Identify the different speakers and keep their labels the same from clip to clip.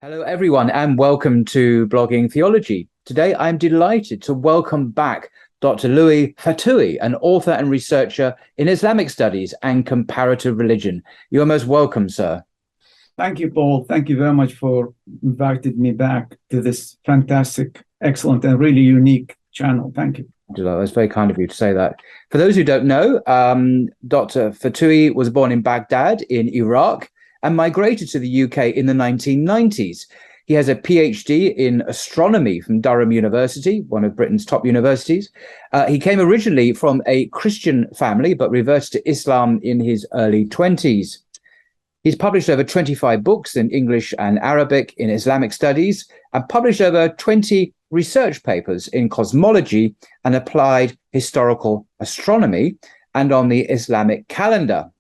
Speaker 1: Hello, everyone, and welcome to Blogging Theology. Today, I'm delighted to welcome back Dr. Louay Fatoohi, an author and researcher in Islamic studies and comparative religion. You are most welcome, sir.
Speaker 2: Thank you, Paul. Thank you very much for inviting me back to this fantastic, excellent, and really unique channel. Thank you.
Speaker 1: That's very kind of you to say that. For those who don't know, Dr. Fatoohi was born in Baghdad in Iraq and migrated to the UK in the 1990s. He has a PhD in astronomy from Durham University, one of Britain's top universities. He came originally from a Christian family, but reverted to Islam in his early 20s. He's published over 25 books in English and Arabic in Islamic studies and published over 20 research papers in cosmology and applied historical astronomy and on the Islamic calendar.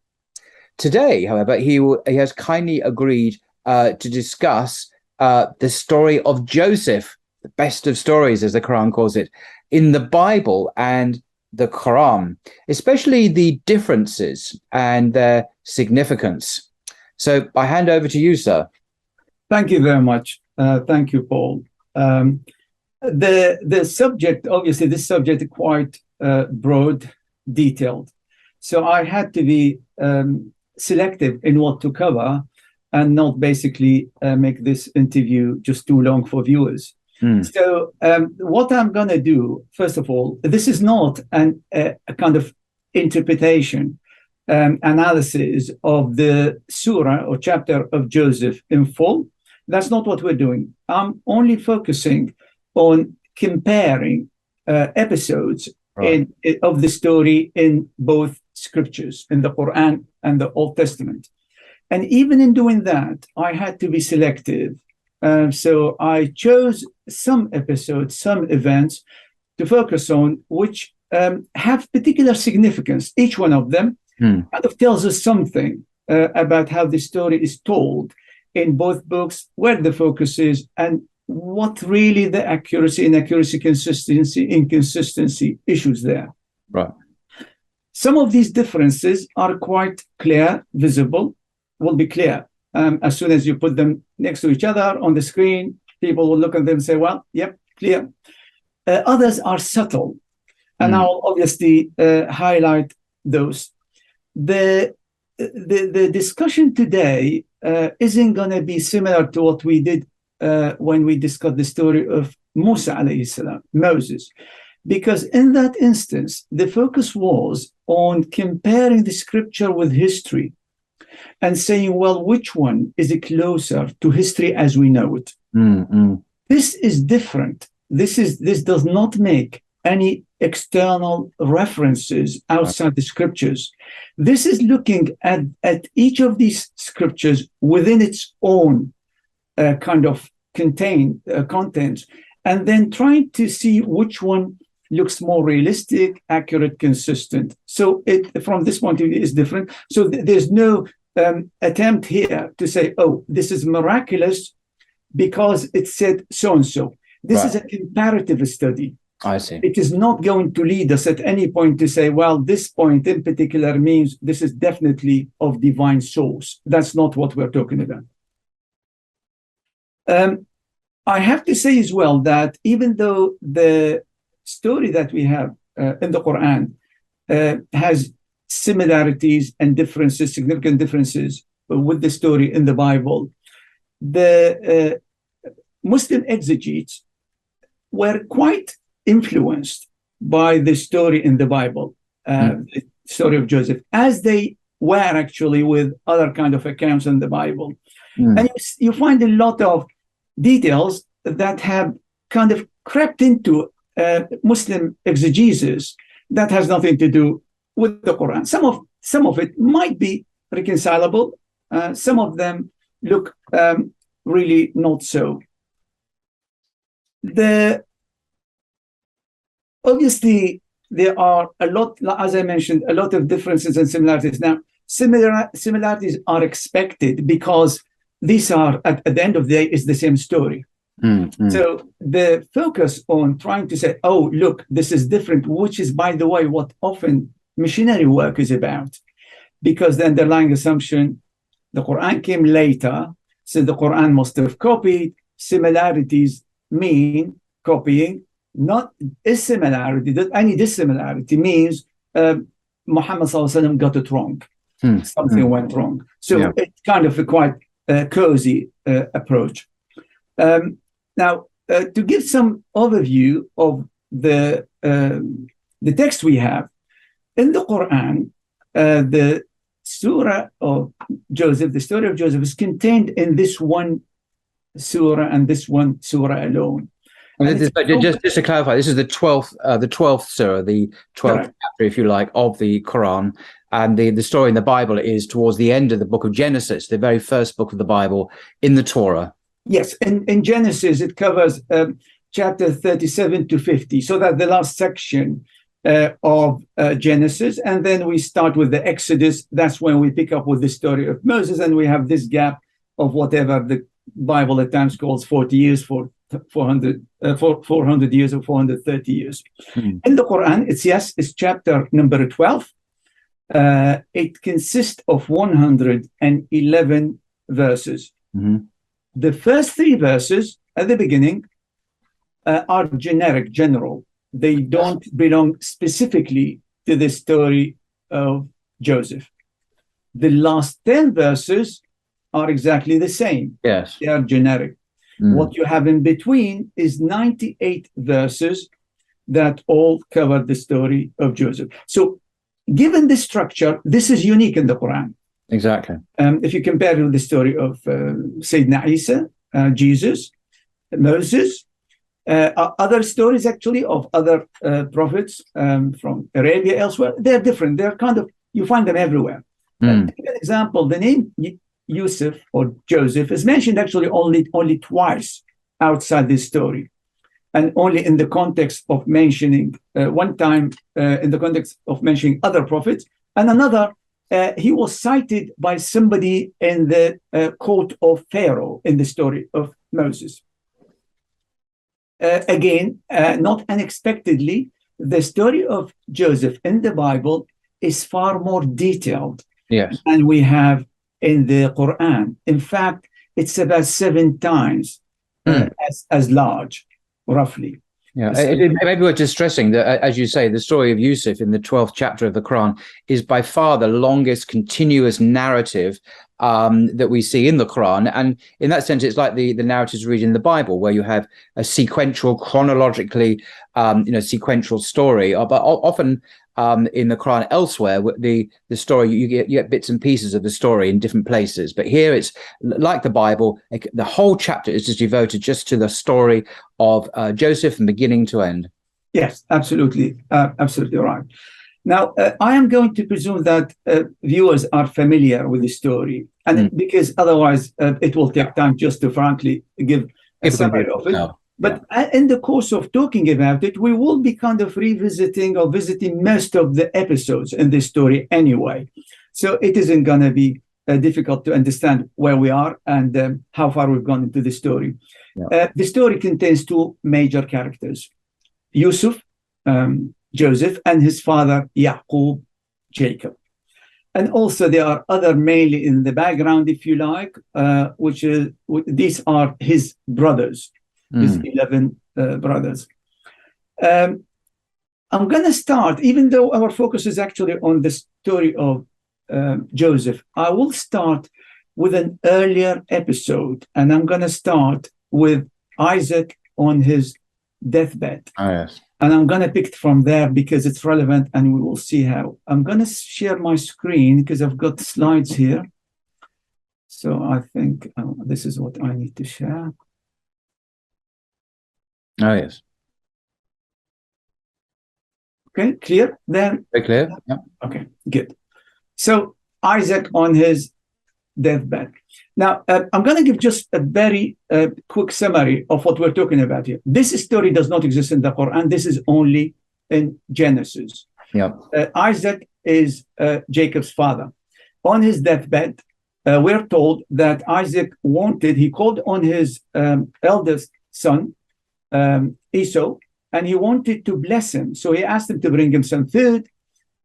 Speaker 1: Today, however, he has kindly agreed to discuss the story of Joseph, the best of stories, as the Quran calls it, in the Bible and the Quran, especially the differences and their significance. So I hand over to you, sir.
Speaker 2: Thank you very much. Thank you, Paul. The subject, obviously, this subject is quite broad, detailed. So I had to be selective in what to cover and not basically make this interview just too long for viewers. So what I'm going to do, first of all, this is not a kind of interpretation, analysis of the surah or chapter of Joseph in full. That's not what we're doing. I'm only focusing on comparing episodes of the story in both scriptures, in the Quran and the Old Testament. And even in doing that, I had to be selective. So I chose some episodes, some events to focus on, which have particular significance. Each one of them kind of tells us something about how the story is told in both books, where the focus is, and what really the accuracy, inaccuracy, consistency, inconsistency issues there.
Speaker 1: Right.
Speaker 2: Some of these differences are quite clear, visible, will be clear. As soon as you put them next to each other on the screen, people will look at them and say, well, yep, clear. Others are subtle, and I'll obviously highlight those. The discussion today isn't going to be similar to what we did when we discussed the story of Musa alayhi salam, Moses, because in that instance, the focus was on comparing the scripture with history and saying, well, which one is closer to history as we know it? This is different. This does not make any external references outside the scriptures. This is looking at each of these scriptures within its own kind of contents, and then trying to see which one looks more realistic, accurate, consistent. So from this point of view, is different. So there's no attempt here to say, oh, this is miraculous because it said so-and-so. This is a comparative study.
Speaker 1: I see.
Speaker 2: It is not going to lead us at any point to say, well, this point in particular means this is definitely of divine source. That's not what we're talking about. I have to say as well that even though the story that we have in the Quran has similarities and differences, significant differences with the story in the Bible, the Muslim exegetes were quite influenced by the story in the Bible, the story of Joseph, as they were actually with other kind of accounts in the Bible. And you find a lot of details that have kind of crept into Muslim exegesis that has nothing to do with the Quran. Some of it might be reconcilable. Some of them look really not so. Obviously, there are a lot, as I mentioned, a lot of differences and similarities. Now, similarities are expected because these are, at the end of the day, is the same story. So the focus on trying to say, oh, look, this is different, which is, by the way, what often missionary work is about, because the underlying assumption, the Quran came later, So the Quran must have copied. Similarities mean copying, not dissimilarity. That any dissimilarity means Muhammad ﷺ got it wrong. Something went wrong. So it's kind of a quite cozy approach. Now, to give some overview of the text we have in the Quran, the surah of Joseph, the story of Joseph, is contained in this one surah and this one surah alone.
Speaker 1: Just to clarify, this is the 12th surah, the 12th chapter, if you like, of the Quran. And the story in the Bible is towards the end of the book of Genesis, the very first book of the Bible in the Torah.
Speaker 2: Yes, in Genesis, it covers chapter 37 to 50. So that's the last section of Genesis. And then we start with the Exodus. That's when we pick up with the story of Moses. And we have this gap of whatever the Bible at times calls 40 years, for 400 years or 430 years. In the Quran, it's chapter number 12. It consists of 111 verses. The first 3 verses at the beginning are general. They don't belong specifically to the story of Joseph. The last 10 verses are exactly the same.
Speaker 1: Yes.
Speaker 2: They are generic. What you have in between is 98 verses that all cover the story of Joseph. So given this structure, this is unique in the Quran.
Speaker 1: Exactly.
Speaker 2: If you compare it with the story of Sayyidina Isa, Jesus, Moses, other stories actually of other prophets from Arabia, elsewhere, they're different. They're kind of, you find them everywhere. To give an example, the name Yusuf or Joseph is mentioned actually only twice outside this story, and only in the context of mentioning one time in the context of mentioning other prophets, and another he was cited by somebody in the court of Pharaoh in the story of Moses. Again, not unexpectedly, the story of Joseph in the Bible is far more detailed than we have in the Quran. In fact, it's about 7 times as large, roughly.
Speaker 1: Yeah, it may be worth just stressing that, as you say, the story of Yusuf in the 12th chapter of the Quran is by far the longest continuous narrative that we see in the Quran. And in that sense, it's like the narratives read in the Bible, where you have a sequential, chronologically, sequential story. But often in the Quran elsewhere, the story, you get bits and pieces of the story in different places. But here it's like the Bible, the whole chapter is just devoted just to the story of Joseph from beginning to end.
Speaker 2: Yes, absolutely. Absolutely right. Now, I am going to presume that viewers are familiar with the story, and because otherwise it will take time just to frankly give a summary of it. No. But in the course of talking about it, we will be kind of revisiting or visiting most of the episodes in this story anyway. So it isn't going to be difficult to understand where we are and how far we've gone into the story. Yeah. The story contains 2 major characters, Yusuf, Joseph, and his father, Yaqub, Jacob. And also there are other mainly in the background, if you like, these are his brothers. His 11 brothers. I'm going to start, even though our focus is actually on the story of Joseph, I will start with an earlier episode, and I'm going to start with Isaac on his deathbed.
Speaker 1: Oh, yes.
Speaker 2: And I'm going to pick it from there because it's relevant, and we will see how. I'm going to share my screen because I've got slides here. So I think this is what I need to share.
Speaker 1: Oh, yes.
Speaker 2: Okay, clear then?
Speaker 1: Very clear. Yeah.
Speaker 2: Okay, good. So Isaac on his deathbed. Now, I'm going to give just a very quick summary of what we're talking about here. This story does not exist in the Quran. This is only in Genesis.
Speaker 1: Yeah.
Speaker 2: Isaac is Jacob's father. On his deathbed, we're told that Isaac he called on his eldest son, Esau, and he wanted to bless him. So he asked him to bring him some food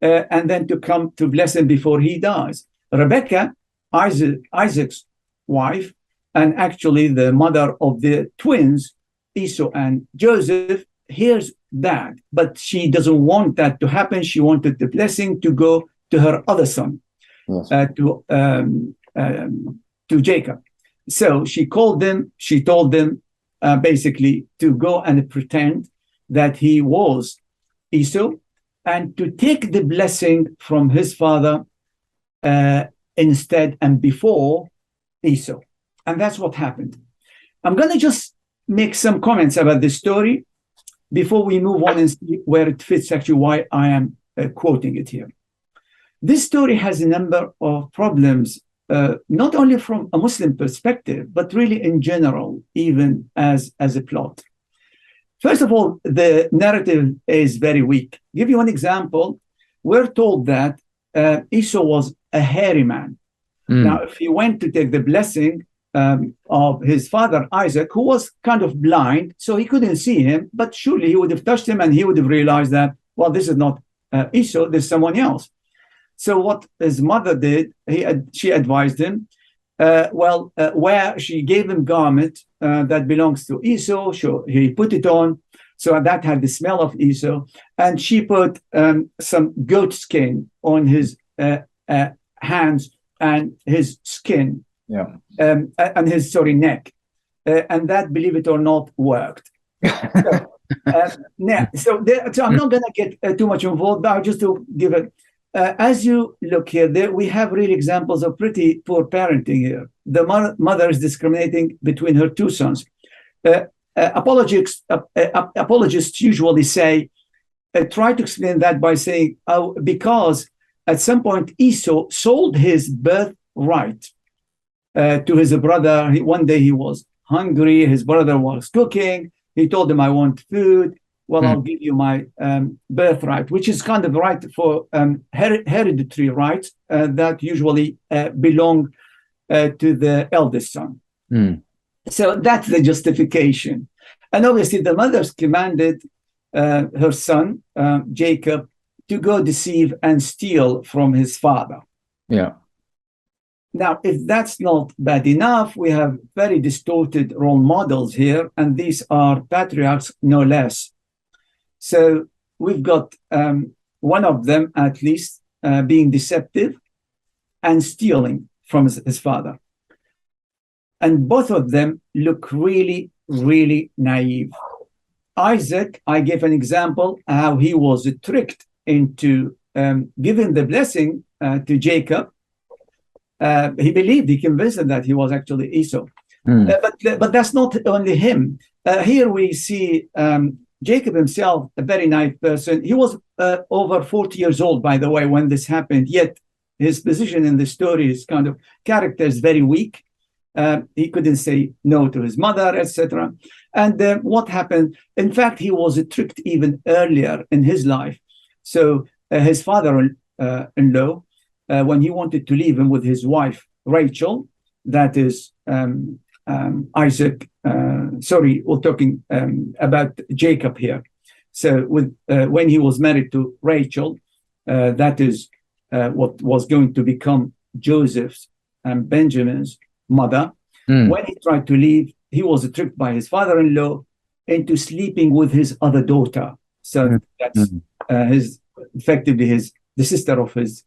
Speaker 2: and then to come to bless him before he dies. Rebecca, Isaac's wife, And actually, the mother of the twins, Esau and Joseph, hears that, but she doesn't want that to happen. She wanted the blessing to go to her other son,
Speaker 1: Yes.
Speaker 2: To Jacob. So she called them. She told them basically to go and pretend that he was Esau and to take the blessing from his father instead and before Esau. And that's what happened. I'm going to just make some comments about this story before we move on and see where it fits actually why I am quoting it here. This story has a number of problems, not only from a Muslim perspective, but really in general, even as a plot. First of all, the narrative is very weak. I'll give you one example. We're told that Esau was a hairy man. Now, if he went to take the blessing of his father, Isaac, who was kind of blind, so he couldn't see him, but surely he would have touched him and he would have realized that, well, this is not Esau, this is someone else. So what his mother did, she advised him, where she gave him garment that belongs to Esau, so he put it on, so that had the smell of Esau, and she put some goat skin on his hands and his skin, and his neck, and that, believe it or not, worked. So I'm not going to get too much involved, but just to give it. As you look here, we have real examples of pretty poor parenting here. The mother is discriminating between her two sons. Apologists usually say, try to explain that by saying, because at some point Esau sold his birthright to his brother. One day he was hungry, his brother was cooking, he told him, I want food. Well, I'll give you my birthright, which is kind of right for hereditary rights that usually belong to the eldest son. So that's the justification. And obviously the mother's commanded her son, Jacob, to go deceive and steal from his father.
Speaker 1: Yeah.
Speaker 2: Now, if that's not bad enough, we have very distorted role models here, and these are patriarchs, no less. So we've got one of them, at least, being deceptive and stealing from his father. And both of them look really, really naive. Isaac, I gave an example how he was tricked into giving the blessing to Jacob. He believed, he convinced him that he was actually Esau. But that's not only him. Here we see Jacob himself, a very naive person. He was over 40 years old, by the way, when this happened, yet his position in the story, his kind of character is very weak. He couldn't say no to his mother, etc. And what happened? In fact, he was tricked even earlier in his life. So his father-in-law, when he wanted to leave him with his wife, Rachel, that is Isaac, we're talking about Jacob here. So when he was married to Rachel, that is what was going to become Joseph's and Benjamin's mother. When he tried to leave, he was tricked by his father-in-law into sleeping with his other daughter. So that's the sister of his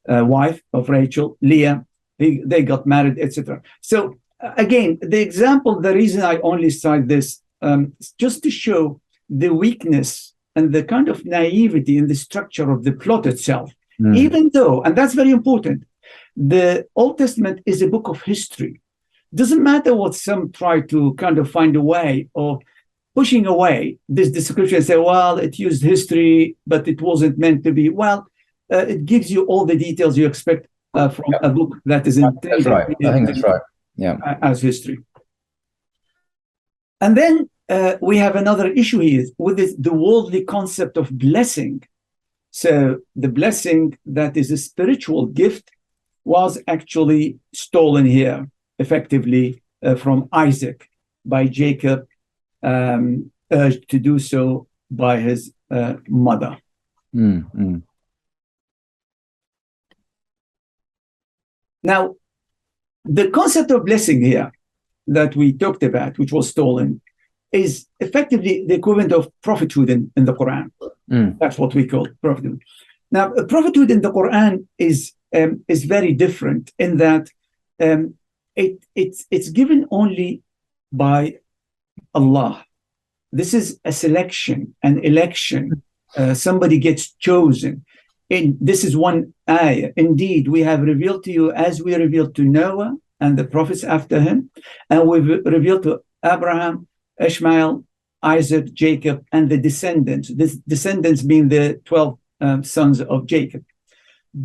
Speaker 2: wife, of Rachel, Leah. They got married, etc. So again, the reason I only cite this is just to show the weakness and the kind of naivety in the structure of the plot itself. Even though, and that's very important, the Old Testament is a book of history. Doesn't matter what some try to kind of find a way of pushing away this description and say, well, it used history, but it wasn't meant to be. Well, it gives you all the details you expect from a book that is intended.
Speaker 1: That's right. I think that's right. Yeah,
Speaker 2: as history. And then we have another issue here with the worldly concept of blessing. So the blessing that is a spiritual gift was actually stolen here, effectively from Isaac by Jacob, urged to do so by his mother. Now, The concept of blessing here that we talked about, which was stolen, is effectively the equivalent of prophethood in the Quran. That's what we call prophethood. Now, prophethood in the Quran is very different in that it's given only by Allah. This is a selection, an election. Somebody gets chosen. This is one ayah. Indeed, we have revealed to you as we revealed to Noah and the prophets after him, and we've revealed to Abraham, Ishmael, Isaac, Jacob, and the descendants. The descendants being the 12 sons of Jacob.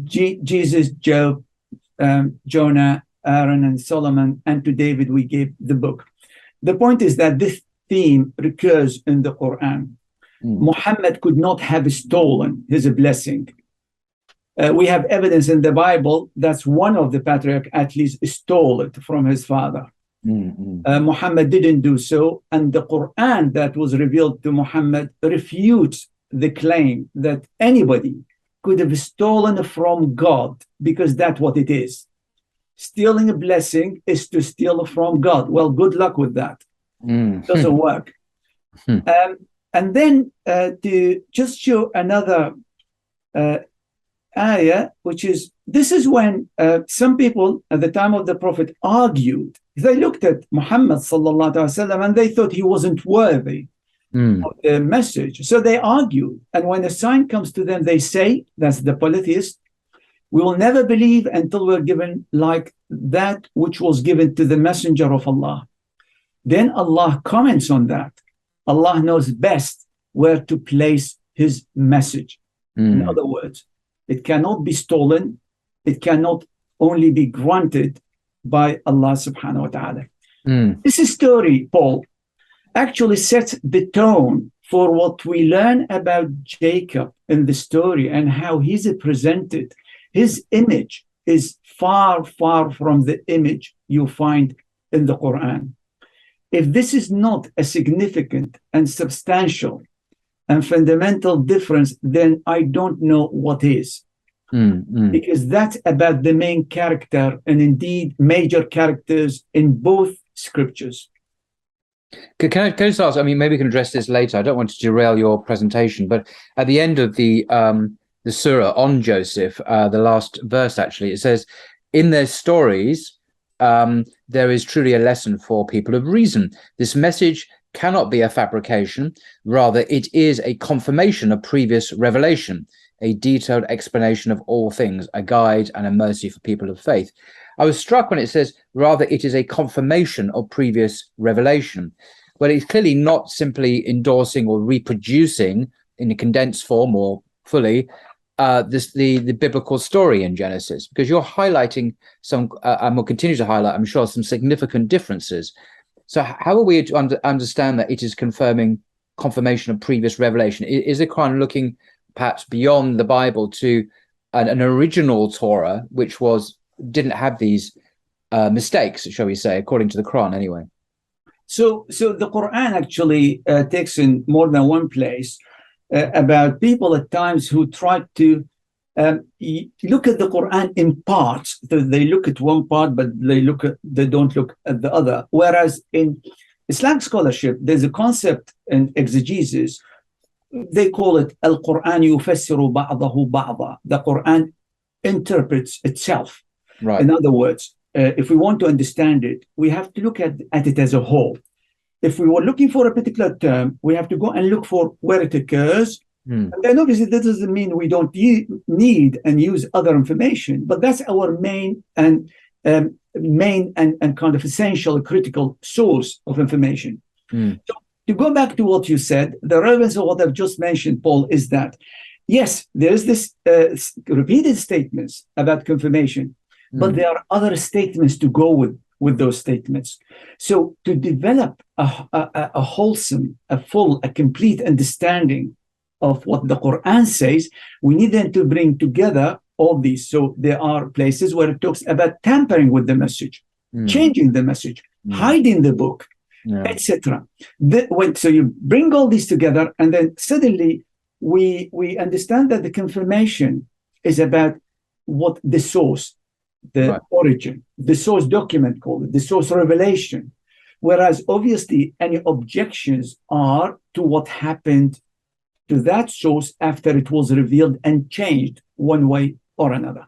Speaker 2: Jesus, Job, Jonah, Aaron, and Solomon, and to David we gave the book. The point is that this theme recurs in the Quran. Muhammad could not have stolen his blessing. We have evidence in the Bible that one of the patriarchs at least stole it from his father. Muhammad didn't do so, and the Quran that was revealed to Muhammad refutes the claim that anybody could have stolen from God, because that's what it is. Stealing a blessing is to steal from God. Well, good luck with that. Doesn't work. And then to just show another ayah, which is, this is when some people at the time of the Prophet argued. They looked at Muhammad sallallahu alaihi wasallam and they thought he wasn't worthy of the message. So they argued. And when a sign comes to them, they say, that's the polytheist, we will never believe until we're given like that which was given to the messenger of Allah. Then Allah comments on that. Allah knows best where to place his message. In other words, it cannot be stolen. It cannot only be granted by Allah subhanahu wa ta'ala. This story, Paul, actually sets the tone for what we learn about Jacob in the story and how he's presented. His image is far, far from the image you find in the Quran. If this is not a significant and substantial and fundamental difference, then I don't know what is. Because that's about the main character and indeed major characters in both scriptures.
Speaker 1: Can I just ask, I mean, maybe we can address this later. I don't want to derail your presentation, but at the end of the surah on Joseph, the last verse actually, it says, in their stories, there is truly a lesson for people of reason. This message cannot be a fabrication. Rather, it is a confirmation of previous revelation, a detailed explanation of all things, a guide and a mercy for people of faith. I was struck when it says, rather, it is a confirmation of previous revelation. Well, it's clearly not simply endorsing or reproducing in a condensed form or fully the biblical story in Genesis, because you're highlighting some, and will continue to highlight, I'm sure, some significant differences. So how are we to understand that it is confirmation of previous revelation? Is the Quran looking perhaps beyond the Bible to an original Torah, which didn't have these mistakes, shall we say, according to the Quran anyway?
Speaker 2: So the Quran actually takes in more than one place about people at times who try to look at the Quran in parts. So they look at one part, but they don't look at the other. Whereas in Islamic scholarship, there's a concept in exegesis. They call it Al-Quran yufassiru ba'dahu ba'da. The Quran interprets itself. Right. In other words, if we want to understand it, we have to look at it as a whole. If we were looking for a particular term, we have to go and look for where it occurs. And then obviously that doesn't mean we don't need and use other information, but that's our main and kind of essential critical source of information. So to go back to what you said, the relevance of what I've just mentioned, Paul, is that yes, there is this repeated statements about confirmation, but there are other statements to go with those statements. So to develop a wholesome, a full, a complete understanding of what the Quran says, we need then to bring together all these. So there are places where it talks about tampering with the message, changing the message, hiding the book, etc. So you bring all these together, and then suddenly we understand that the confirmation is about what the source, the origin, the source document called it, the source revelation. Whereas obviously any objections are to what happened to that source after it was revealed and changed one way or another.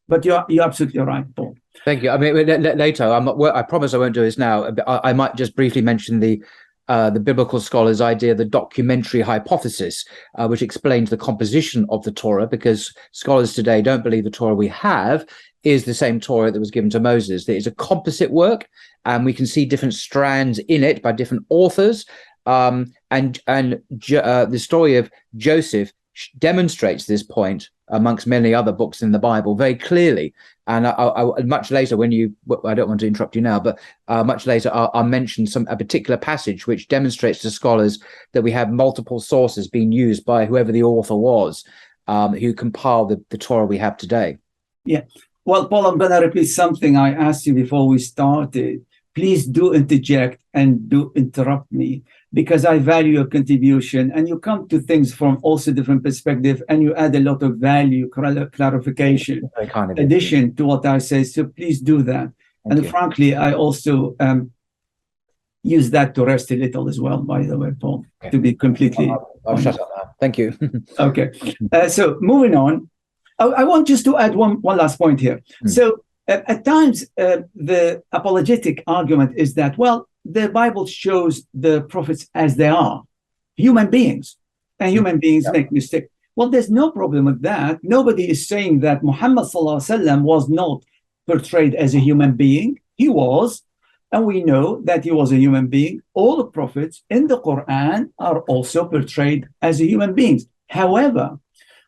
Speaker 2: But you're absolutely right, Paul.
Speaker 1: Thank you. I mean, later, I promise I won't do this now. I might just briefly mention the biblical scholars' idea, the documentary hypothesis, which explains the composition of the Torah, because scholars today don't believe the Torah we have is the same Torah that was given to Moses. There is a composite work, and we can see different strands in it by different authors. And the story of Joseph demonstrates this point amongst many other books in the Bible very clearly. And I much later, I don't want to interrupt you now, but much later I'll mention a particular passage which demonstrates to scholars that we have multiple sources being used by whoever the author was, who compiled the Torah we have today.
Speaker 2: Yeah. Well, Paul, I'm going to repeat something I asked you before we started. Please do interject and do interrupt me, because I value your contribution, and you come to things from also different perspective, and you add a lot of value, clarification, addition to what I say. So please do that. Thank you. Frankly, I also use that to rest a little as well, by the way, Paul, to be completely
Speaker 1: I'll shut up now. Thank you.
Speaker 2: Okay. So moving on, I want just to add one last point here. So at times, the apologetic argument is that, well, the Bible shows the prophets as they are, human beings, and human beings make mistakes. Well, there's no problem with that. Nobody is saying that Muhammad ﷺ was not portrayed as a human being. He was, and we know that he was a human being. All the prophets in the Quran are also portrayed as human beings. However,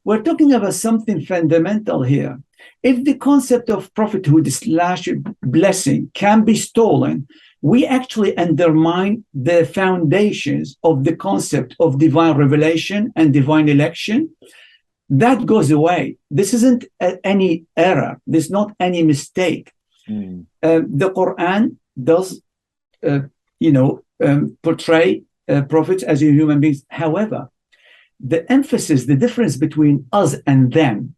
Speaker 2: we're talking about something fundamental here. If the concept of prophethood / blessing can be stolen, we actually undermine the foundations of the concept of divine revelation and divine election. That goes away. This isn't any error. There's not any mistake. The Quran does, portray prophets as human beings. However, the emphasis, the difference between us and them,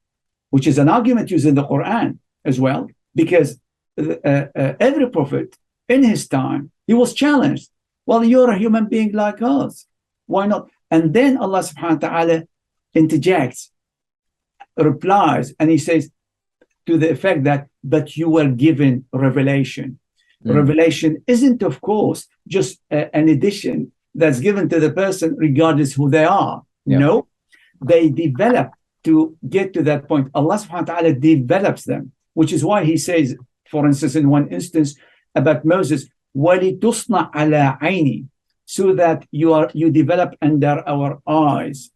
Speaker 2: which is an argument used in the Quran as well, because every prophet in his time, he was challenged. Well, you're a human being like us. Why not? And then Allah subhanahu wa ta'ala interjects, replies, and he says to the effect that, but you were given revelation. Revelation isn't, of course, just an addition that's given to the person regardless who they are. No, they develop to get to that point. Allah subhanahu wa ta'ala develops them, which is why he says, for instance, in one instance about Moses, وَلِتُصْنَعْ عَلَىٰ عَيْنِي, so that you develop under our eyes.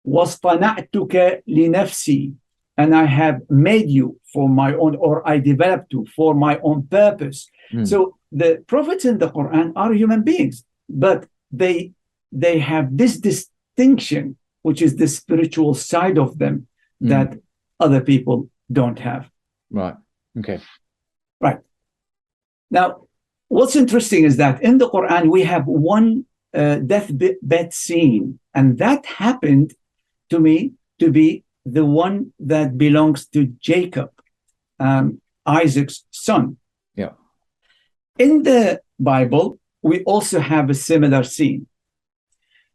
Speaker 2: وَاصْطَنَعْتُكَ لِنَفْسِي, and I have made you for my own, or I developed you for my own purpose. So the prophets in the Quran are human beings, but they have this distinction, which is the spiritual side of them that other people don't have.
Speaker 1: Right. Okay.
Speaker 2: Right. Now, what's interesting is that in the Quran, we have one deathbed scene, and that happened to me to be the one that belongs to Jacob, Isaac's son.
Speaker 1: Yeah.
Speaker 2: In the Bible, we also have a similar scene.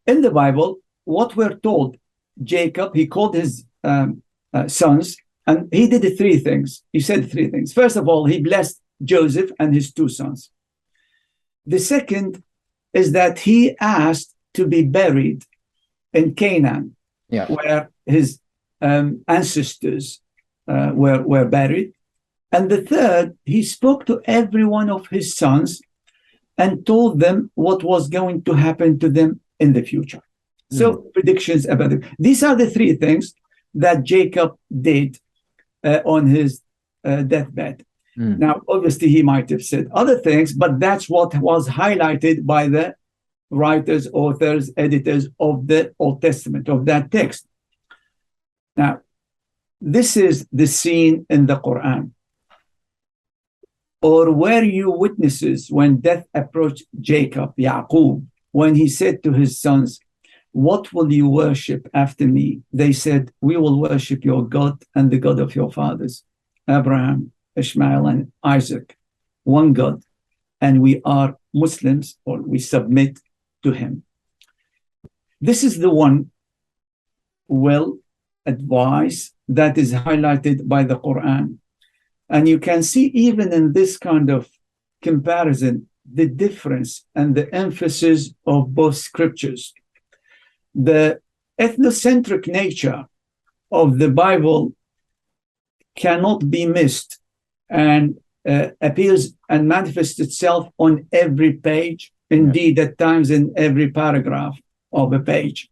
Speaker 2: In the Bible, what we're told, Jacob, he called his sons, and he did three things. He said three things. First of all, he blessed Joseph and his two sons. The second is that he asked to be buried in Canaan, where his ancestors were buried. And the third, he spoke to every one of his sons and told them what was going to happen to them in the future. So predictions about it. These are the three things that Jacob did on his deathbed. Now, obviously, he might have said other things, but that's what was highlighted by the writers, authors, editors of the Old Testament, of that text. Now, this is the scene in the Quran. Or were you witnesses when death approached Jacob, Yaqub, when he said to his sons, what will you worship after me? They said, we will worship your God and the God of your fathers, Abraham, Ishmael and Isaac, one God, and we are Muslims, or we submit to him. This is the one well advised that is highlighted by the Quran. And you can see even in this kind of comparison, the difference and the emphasis of both scriptures. The ethnocentric nature of the Bible cannot be missed and appears and manifests itself on every page, indeed at times in every paragraph of a page.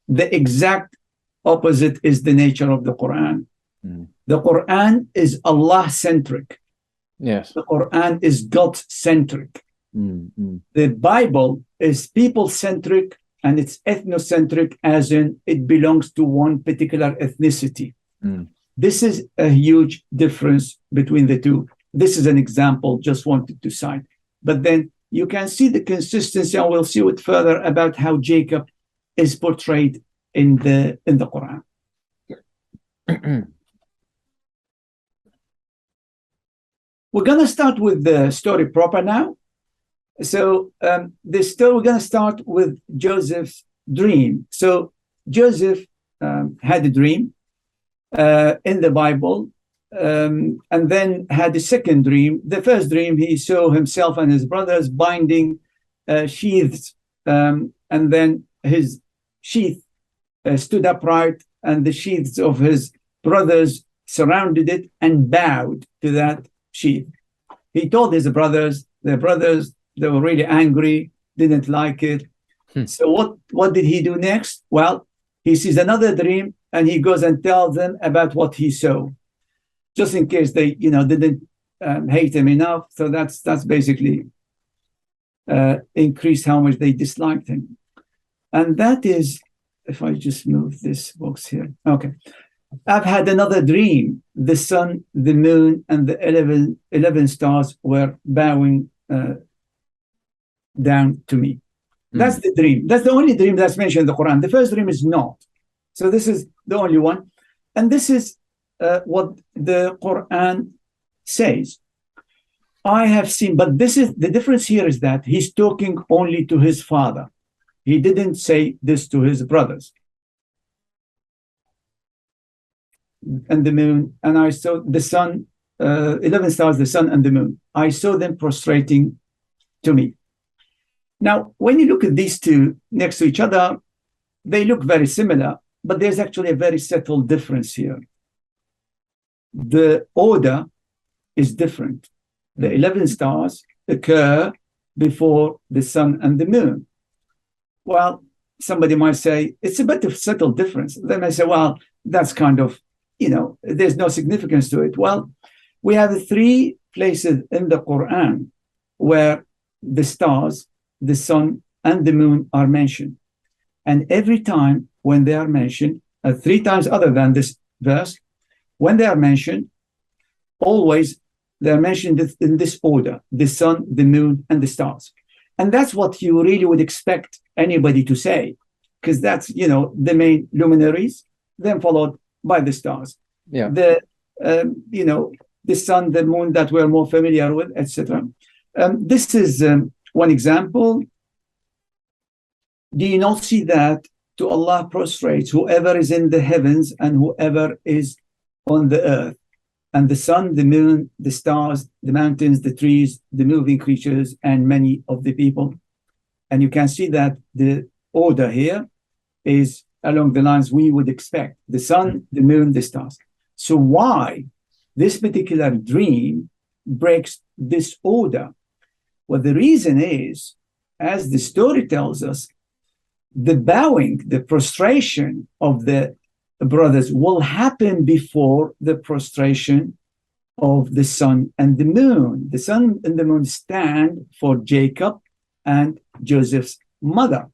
Speaker 2: The exact opposite is the nature of the Quran. The Quran is Allah-centric.
Speaker 1: Yes.
Speaker 2: The Quran is God-centric. The Bible is people-centric, and it's ethnocentric, as in it belongs to one particular ethnicity. This is a huge difference between the two. This is an example, just wanted to cite. But then you can see the consistency, and we'll see it further about how Jacob is portrayed in the Quran. We're going to start with the story proper now. So the story, we're going to start with Joseph's dream. So Joseph had a dream in the Bible, and then had a second dream. The first dream, he saw himself and his brothers binding sheaths, and then his sheath stood upright, and the sheaths of his brothers surrounded it and bowed to that sheath. He told his brothers, they were really angry, didn't like it. So what did he do next? Well, he sees another dream, and he goes and tells them about what he saw, just in case they, didn't hate him enough. So that's basically increased how much they disliked him. And that is, if I just move this box here. Okay. I've had another dream. The sun, the moon, and the 11 stars were bowing down to me. That's the dream. That's the only dream that's mentioned in the Quran. The first dream is not. So this is the only one. And this is what the Quran says. I have seen, but this is the difference here, is that he's talking only to his father. He didn't say this to his brothers. And the moon, and I saw the sun, 11 stars, the sun and the moon. I saw them prostrating to me. Now, when you look at these two next to each other, they look very similar, but there's actually a very subtle difference here. The order is different. The 11 stars occur before the sun and the moon. Well, somebody might say, it's a bit of subtle difference. They may say, well, that's kind of, there's no significance to it. Well, we have 3 places in the Quran where the stars, the sun, and the moon are mentioned. And every time when they are mentioned, 3 times other than this verse, when they are mentioned, always they're mentioned in this order: the sun, the moon, and the stars. And that's what you really would expect anybody to say, because that's, the main luminaries, then followed by the stars.
Speaker 1: Yeah.
Speaker 2: The sun, the moon that we're more familiar with, etc. This is one example. Do you not see that to Allah prostrates whoever is in the heavens and whoever is on the earth, and the sun, the moon, the stars, the mountains, the trees, the moving creatures, and many of the people? And you can see that the order here is along the lines we would expect: the sun, the moon, the stars. So why this particular dream breaks this order? Well, the reason is, as the story tells us, the bowing, the prostration of the brothers will happen before the prostration of the sun and the moon. The sun and the moon stand for Jacob and Joseph's mother.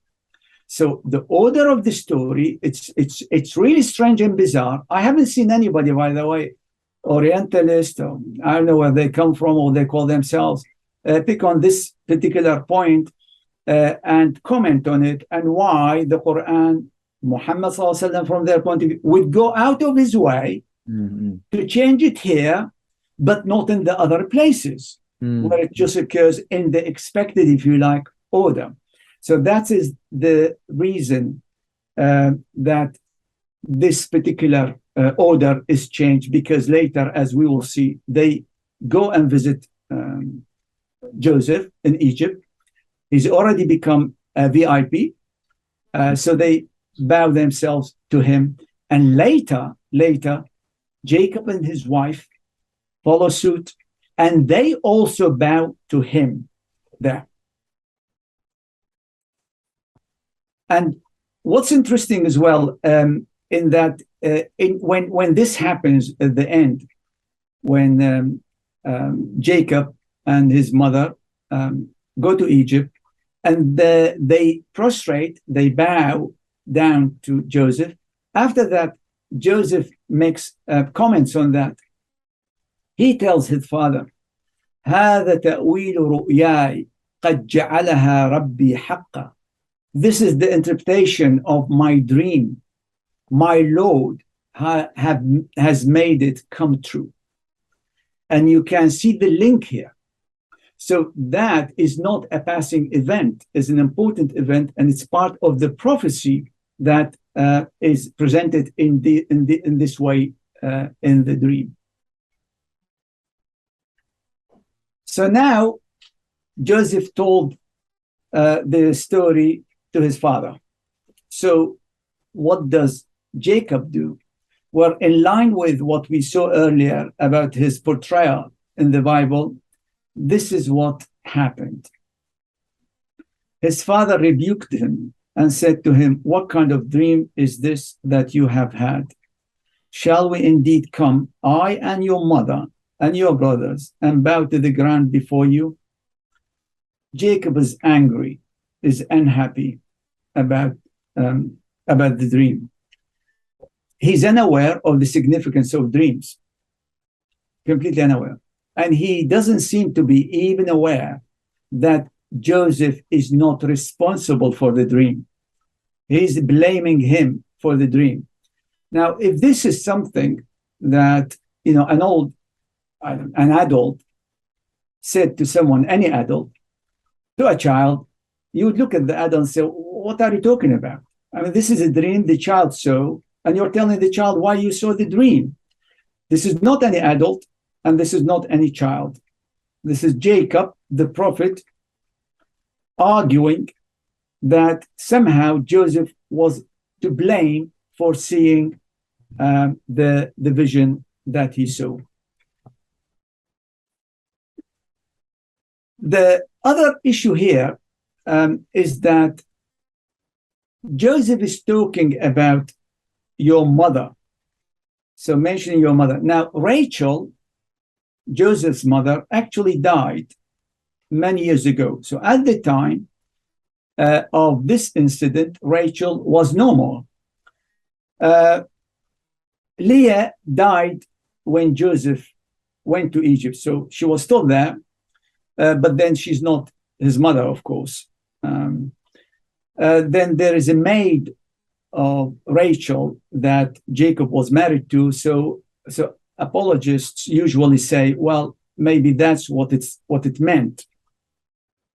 Speaker 2: So the order of the story, it's really strange and bizarre. I haven't seen anybody, by the way, Orientalist, or I don't know where they come from or they call themselves, pick on this particular point and comment on it, and why the Quran, Muhammad sallallahu alaihi wasallam, from their point of view, would go out of his way to change it here but not in the other places where it just occurs in the expected, if you like, order. So that is the reason that this particular order is changed, because later, as we will see, they go and visit Joseph in Egypt. He's already become a VIP, so they bow themselves to him. And later, Jacob and his wife follow suit, and they also bow to him there. And what's interesting as well, in that when this happens at the end, when Jacob and his mother go to Egypt, and they prostrate, they bow down to Joseph. After that, Joseph makes comments on that. He tells his father, هذا تأويل رؤياي قد جعلها ربي حقا. This is the interpretation of my dream. My Lord has made it come true. And you can see the link here. So that is not a passing event, it's an important event, and it's part of the prophecy that is presented in this way in the dream. So now Joseph told the story to his father. So what does Jacob do? Well, in line with what we saw earlier about his portrayal in the Bible, this is what happened. His father rebuked him and said to him, what kind of dream is this that you have had? Shall we indeed come, I and your mother and your brothers, and bow to the ground before you? Jacob is angry, is unhappy about the dream. He's unaware of the significance of dreams, completely unaware. And he doesn't seem to be even aware that Joseph is not responsible for the dream. He's blaming him for the dream. Now, if this is something that, an adult said to someone, any adult, to a child, you would look at the adult and say, what are you talking about? I mean, this is a dream the child saw, and you're telling the child why you saw the dream. This is not any adult, and this is not any child. This is Jacob, the prophet, arguing that somehow Joseph was to blame for seeing the vision that he saw. The other issue here is that Joseph is talking about your mother. So mentioning your mother. Now, Rachel, Joseph's mother, actually died many years ago. So at the time of this incident, Rachel was no more. Leah died when Joseph went to Egypt. So she was still there, but then she's not his mother, of course. Then there is a maid of Rachel that Jacob was married to. So apologists usually say, well, maybe that's what it meant,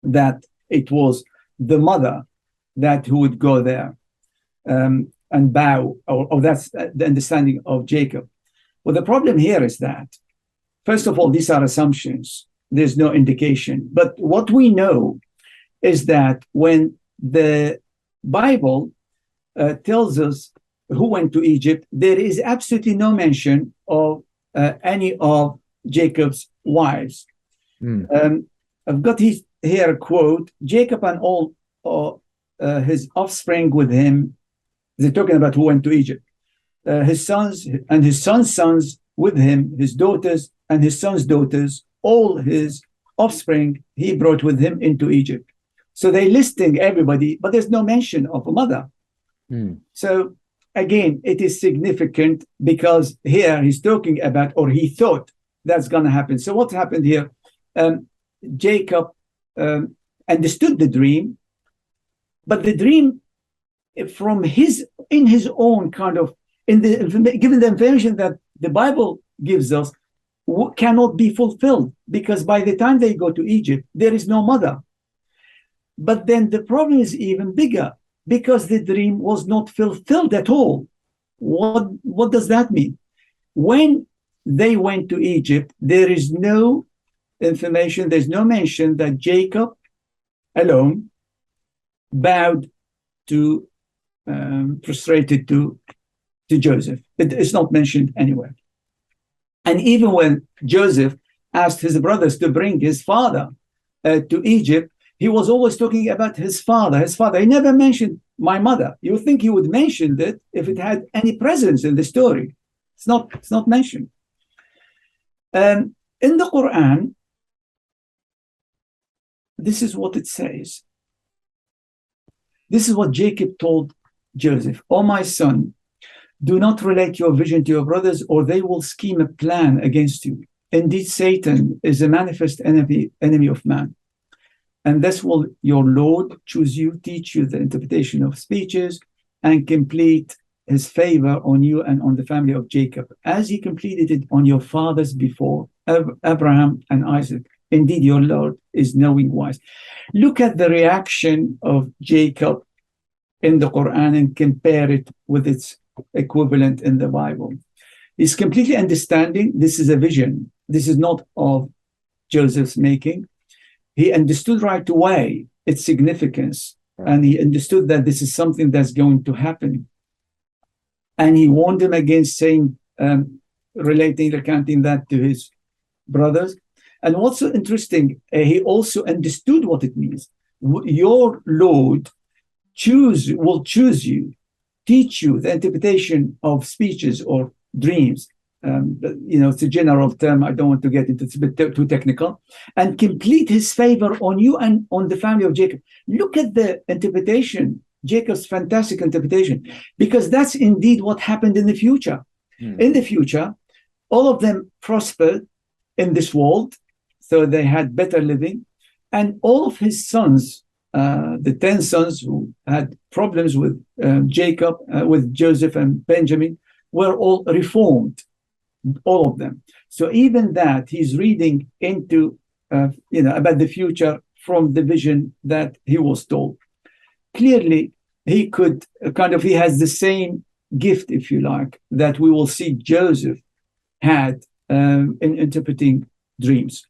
Speaker 2: that it was the mother that who would go there and bow, or that's the understanding of Jacob. Well, the problem here is that, first of all, these are assumptions. There's no indication. But what we know is that when the Bible tells us who went to Egypt, there is absolutely no mention of any of Jacob's wives. I've got here a quote, Jacob and all his offspring with him, they're talking about who went to Egypt, his sons and his sons' sons with him, his daughters and his sons' daughters, all his offspring he brought with him into Egypt. So they're listing everybody, but there's no mention of a mother. So again, it is significant because here he's talking about, or he thought that's going to happen. So what happened here? Jacob understood the dream, but the dream from in his own kind of, given the information that the Bible gives us, cannot be fulfilled, because by the time they go to Egypt, there is no mother. But then the problem is even bigger, because the dream was not fulfilled at all. What does that mean? When they went to Egypt, there is no information, there's no mention that Jacob alone bowed to, prostrated to Joseph. It's not mentioned anywhere. And even when Joseph asked his brothers to bring his father to Egypt, he was always talking about his father. He never mentioned my mother. You would think he would mention it if it had any presence in the story. It's not mentioned. In the Quran, this is what it says. This is what Jacob told Joseph. "Oh, my son, do not relate your vision to your brothers, or they will scheme a plan against you. Indeed, Satan is a manifest enemy of man. And thus will your Lord choose you, teach you the interpretation of speeches, and complete his favor on you and on the family of Jacob, as he completed it on your fathers before, Abraham and Isaac. Indeed, your Lord is knowing wise." Look at the reaction of Jacob in the Quran and compare it with its equivalent in the Bible. He's completely understanding this is a vision. This is not of Joseph's making. He understood right away its significance, and he understood that this is something that's going to happen. And he warned him against saying, recounting that to his brothers. And what's so interesting, he also understood what it means. Your Lord will choose you, teach you the interpretation of speeches or dreams. It's a general term. I don't want to get into it. It's a bit too technical. And complete his favor on you and on the family of Jacob. Look at the interpretation, Jacob's fantastic interpretation, because that's indeed what happened in the future. In the future, all of them prospered in this world, so they had better living. And all of his sons, the 10 sons who had problems with Jacob, with Joseph and Benjamin, were all reformed. All of them. So even that, he's reading into, about the future from the vision that he was told. Clearly, he could he has the same gift, if you like, that we will see Joseph had in interpreting dreams.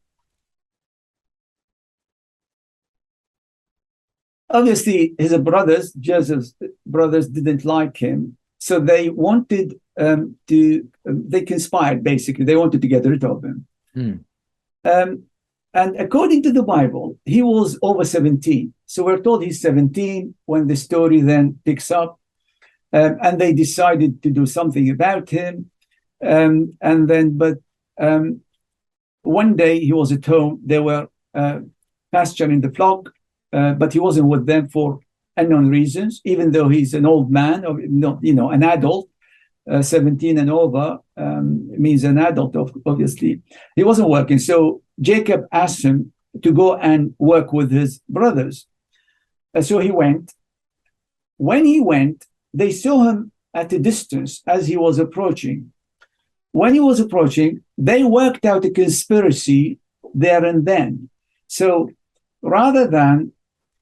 Speaker 2: Obviously, his brothers, Joseph's brothers, didn't like him. So they wanted they conspired, basically. They wanted to get rid of him. And according to the Bible, he was over 17. So we're told he's 17 when the story then picks up. And they decided to do something about him. But one day he was at home. They were pasturing the flock, but he wasn't with them for unknown reasons, even though he's an old man, or not, an adult. 17 and over means an adult, obviously. He wasn't working. So Jacob asked him to go and work with his brothers. So he went. When he went, they saw him at a distance as he was approaching. When he was approaching, they worked out a conspiracy there and then. So rather than,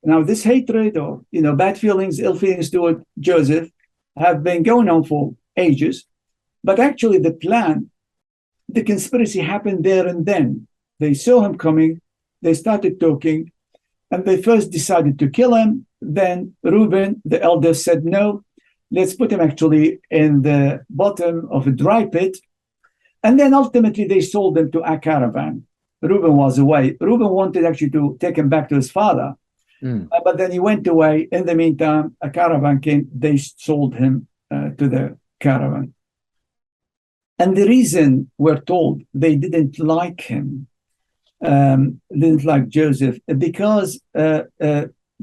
Speaker 2: now this hatred or, bad feelings, ill feelings toward Joseph have been going on for ages, but actually the conspiracy happened there and then. They saw him coming, they started talking, and they first decided to kill him. Then Reuben, the elder, said, no, let's put him actually in the bottom of a dry pit. And then ultimately they sold him to a caravan. Reuben was away. Reuben wanted actually to take him back to his father, but then he went away. In the meantime, a caravan came, they sold him to the caravan. And the reason, we're told, they didn't like him, didn't like Joseph, because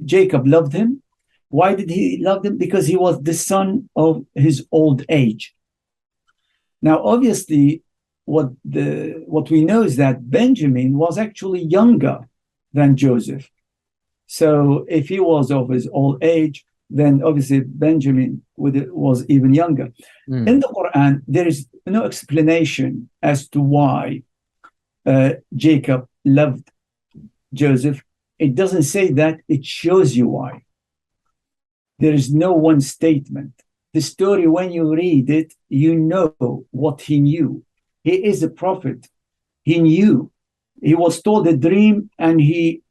Speaker 2: Jacob loved him. Why did he love him? Because he was the son of his old age. Now, obviously, what we know is that Benjamin was actually younger than Joseph. So if he was of his old age, then obviously Benjamin was even younger. In the Quran, there is no explanation as to why Jacob loved Joseph, it doesn't say that, it shows you why. There is no one statement. The story, when you read it, you know what he knew. He is a prophet. He knew. He was told a dream, and he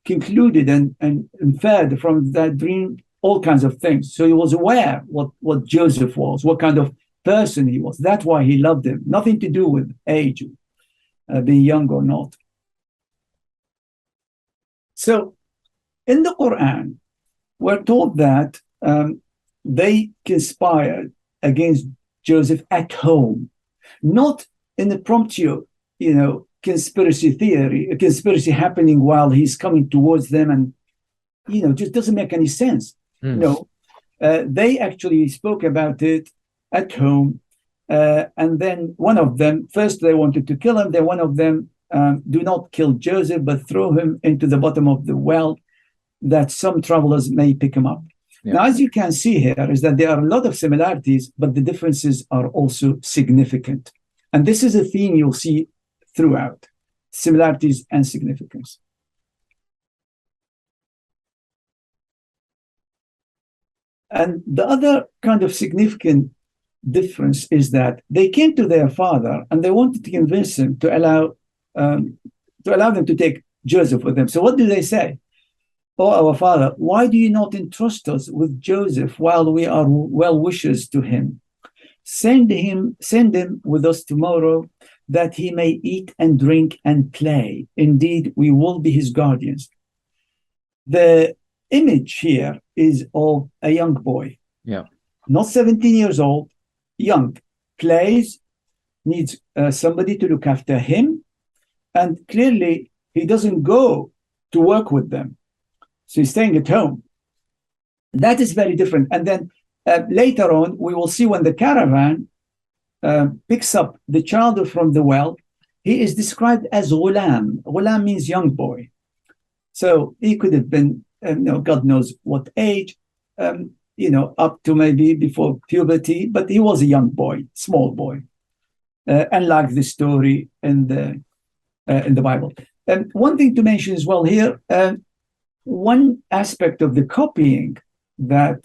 Speaker 2: concluded and inferred from that dream all kinds of things. So he was aware what Joseph was, what kind of person he was. That's why he loved him. Nothing to do with age, being young or not. So in the Quran, we're told that they conspired against Joseph at home, not in a promptu, conspiracy theory, a conspiracy happening while he's coming towards them, and just doesn't make any sense. No, they actually spoke about it at home, and then one of them, first they wanted to kill him, then one of them, do not kill Joseph, but throw him into the bottom of the well, that some travelers may pick him up. Yeah. Now, as you can see here, is that there are a lot of similarities, but the differences are also significant. And this is a theme you'll see throughout: similarities and significance. And the other kind of significant difference is that they came to their father and they wanted to convince him to allow them to take Joseph with them. So what do they say? "Oh, our father, why do you not entrust us with Joseph while we are well wishers to him? Send him with us tomorrow, that he may eat and drink and play. Indeed, we will be his guardians." The image here is of a young boy. Yeah. Not 17 years old, young, plays, needs somebody to look after him. And clearly, he doesn't go to work with them. So he's staying at home. That is very different. And then later on, we will see when the caravan picks up the child from the well, he is described as ghulam. Ghulam means young boy. So he could have been, God knows what age, up to maybe before puberty, but he was a young boy, small boy, unlike the story in the Bible. One thing to mention as well here, one aspect of the copying that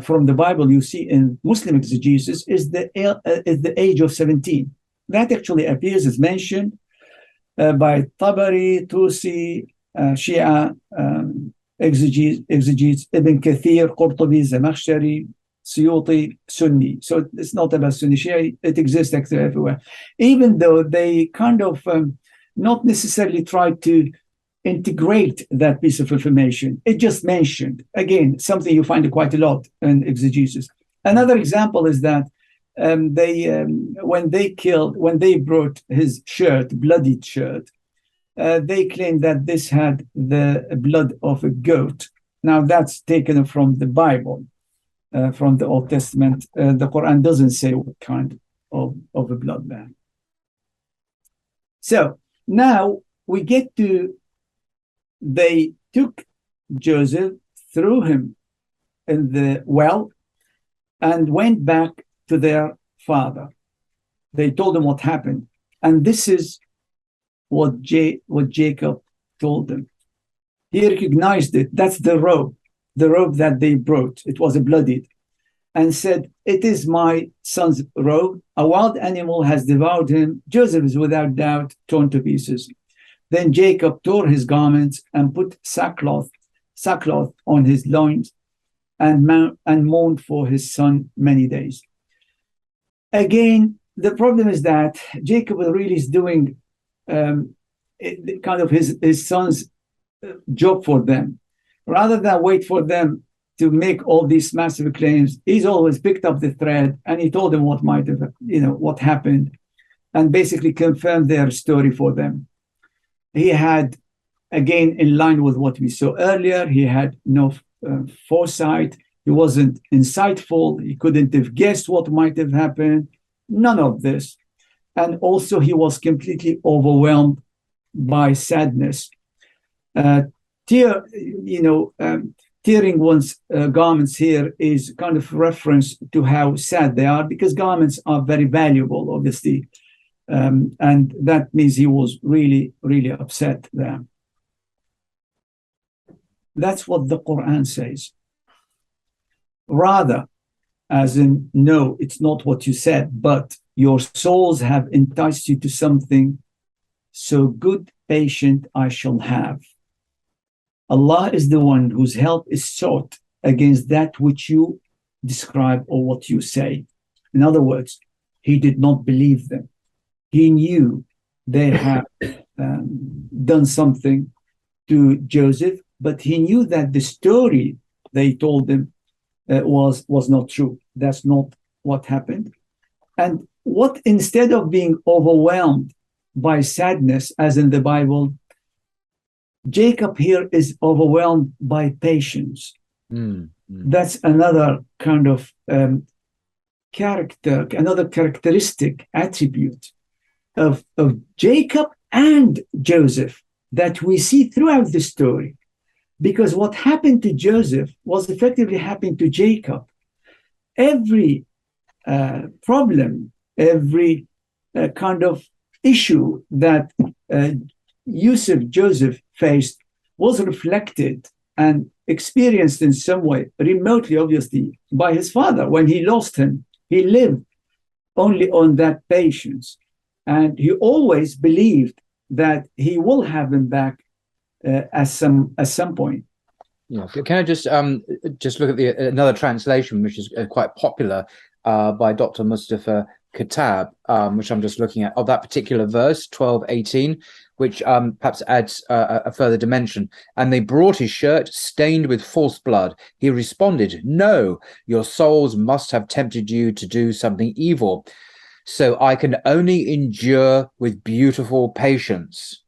Speaker 2: from the Bible you see in Muslim exegesis is the age of 17. That actually appears as mentioned by Tabari, Tusi, Shia exegetes, Ibn Kathir, Qurtubi, Zamakhshari, Suyuti, Sunni. So it's not about Sunni Shia, it exists actually everywhere. Even though they kind of not necessarily try to integrate that piece of information, it just mentioned. Again, something you find quite a lot in exegesis. Another example is that when they brought his shirt, bloodied shirt, they claimed that this had the blood of a goat. Now that's taken from the Bible, from the Old Testament. The Quran doesn't say what kind of a blood there. So now we get to, they took Joseph, threw him in the well, and went back to their father. They told him what happened. And this is what Jacob told them. He recognized it. That's the robe that they brought. It was a bloodied. And said, "It is my son's robe. A wild animal has devoured him. Joseph is without doubt torn to pieces." Then Jacob tore his garments and put sackcloth on his loins and mourned for his son many days. Again, the problem is that Jacob really is doing kind of his son's job for them. Rather than wait for them to make all these massive claims, he's always picked up the thread and he told them what might have, what happened, and basically confirmed their story for them. He had, again, in line with what we saw earlier, he had no foresight. He wasn't insightful. He couldn't have guessed what might have happened. None of this. And also he was completely overwhelmed by sadness. Tearing one's garments here is kind of reference to how sad they are, because garments are very valuable, obviously. And that means he was really, really upset there. That's what the Quran says. Rather, as in, no, it's not what you said, but your souls have enticed you to something, so good patient I shall have. Allah is the one whose help is sought against that which you describe or what you say. In other words, he did not believe them. He knew they have done something to Joseph, but he knew that the story they told him was not true. That's not what happened. And what, instead of being overwhelmed by sadness, as in the Bible, Jacob here is overwhelmed by patience. That's another kind of another characteristic attribute of Jacob and Joseph that we see throughout the story. Because what happened to Joseph was effectively happened to Jacob. Every problem, every kind of issue that Joseph faced was reflected and experienced in some way, remotely, obviously, by his father. When he lost him, he lived only on that patience. And he always believed that he will have him back at some point.
Speaker 1: Yeah. Can I just look at another translation, which is quite popular, by Dr. Mustafa Kitab, which I'm just looking at, of that particular verse, 12:18, which perhaps adds a further dimension. And they brought his shirt stained with false blood. He responded, "No, your souls must have tempted you to do something evil. So I can only endure with beautiful patience."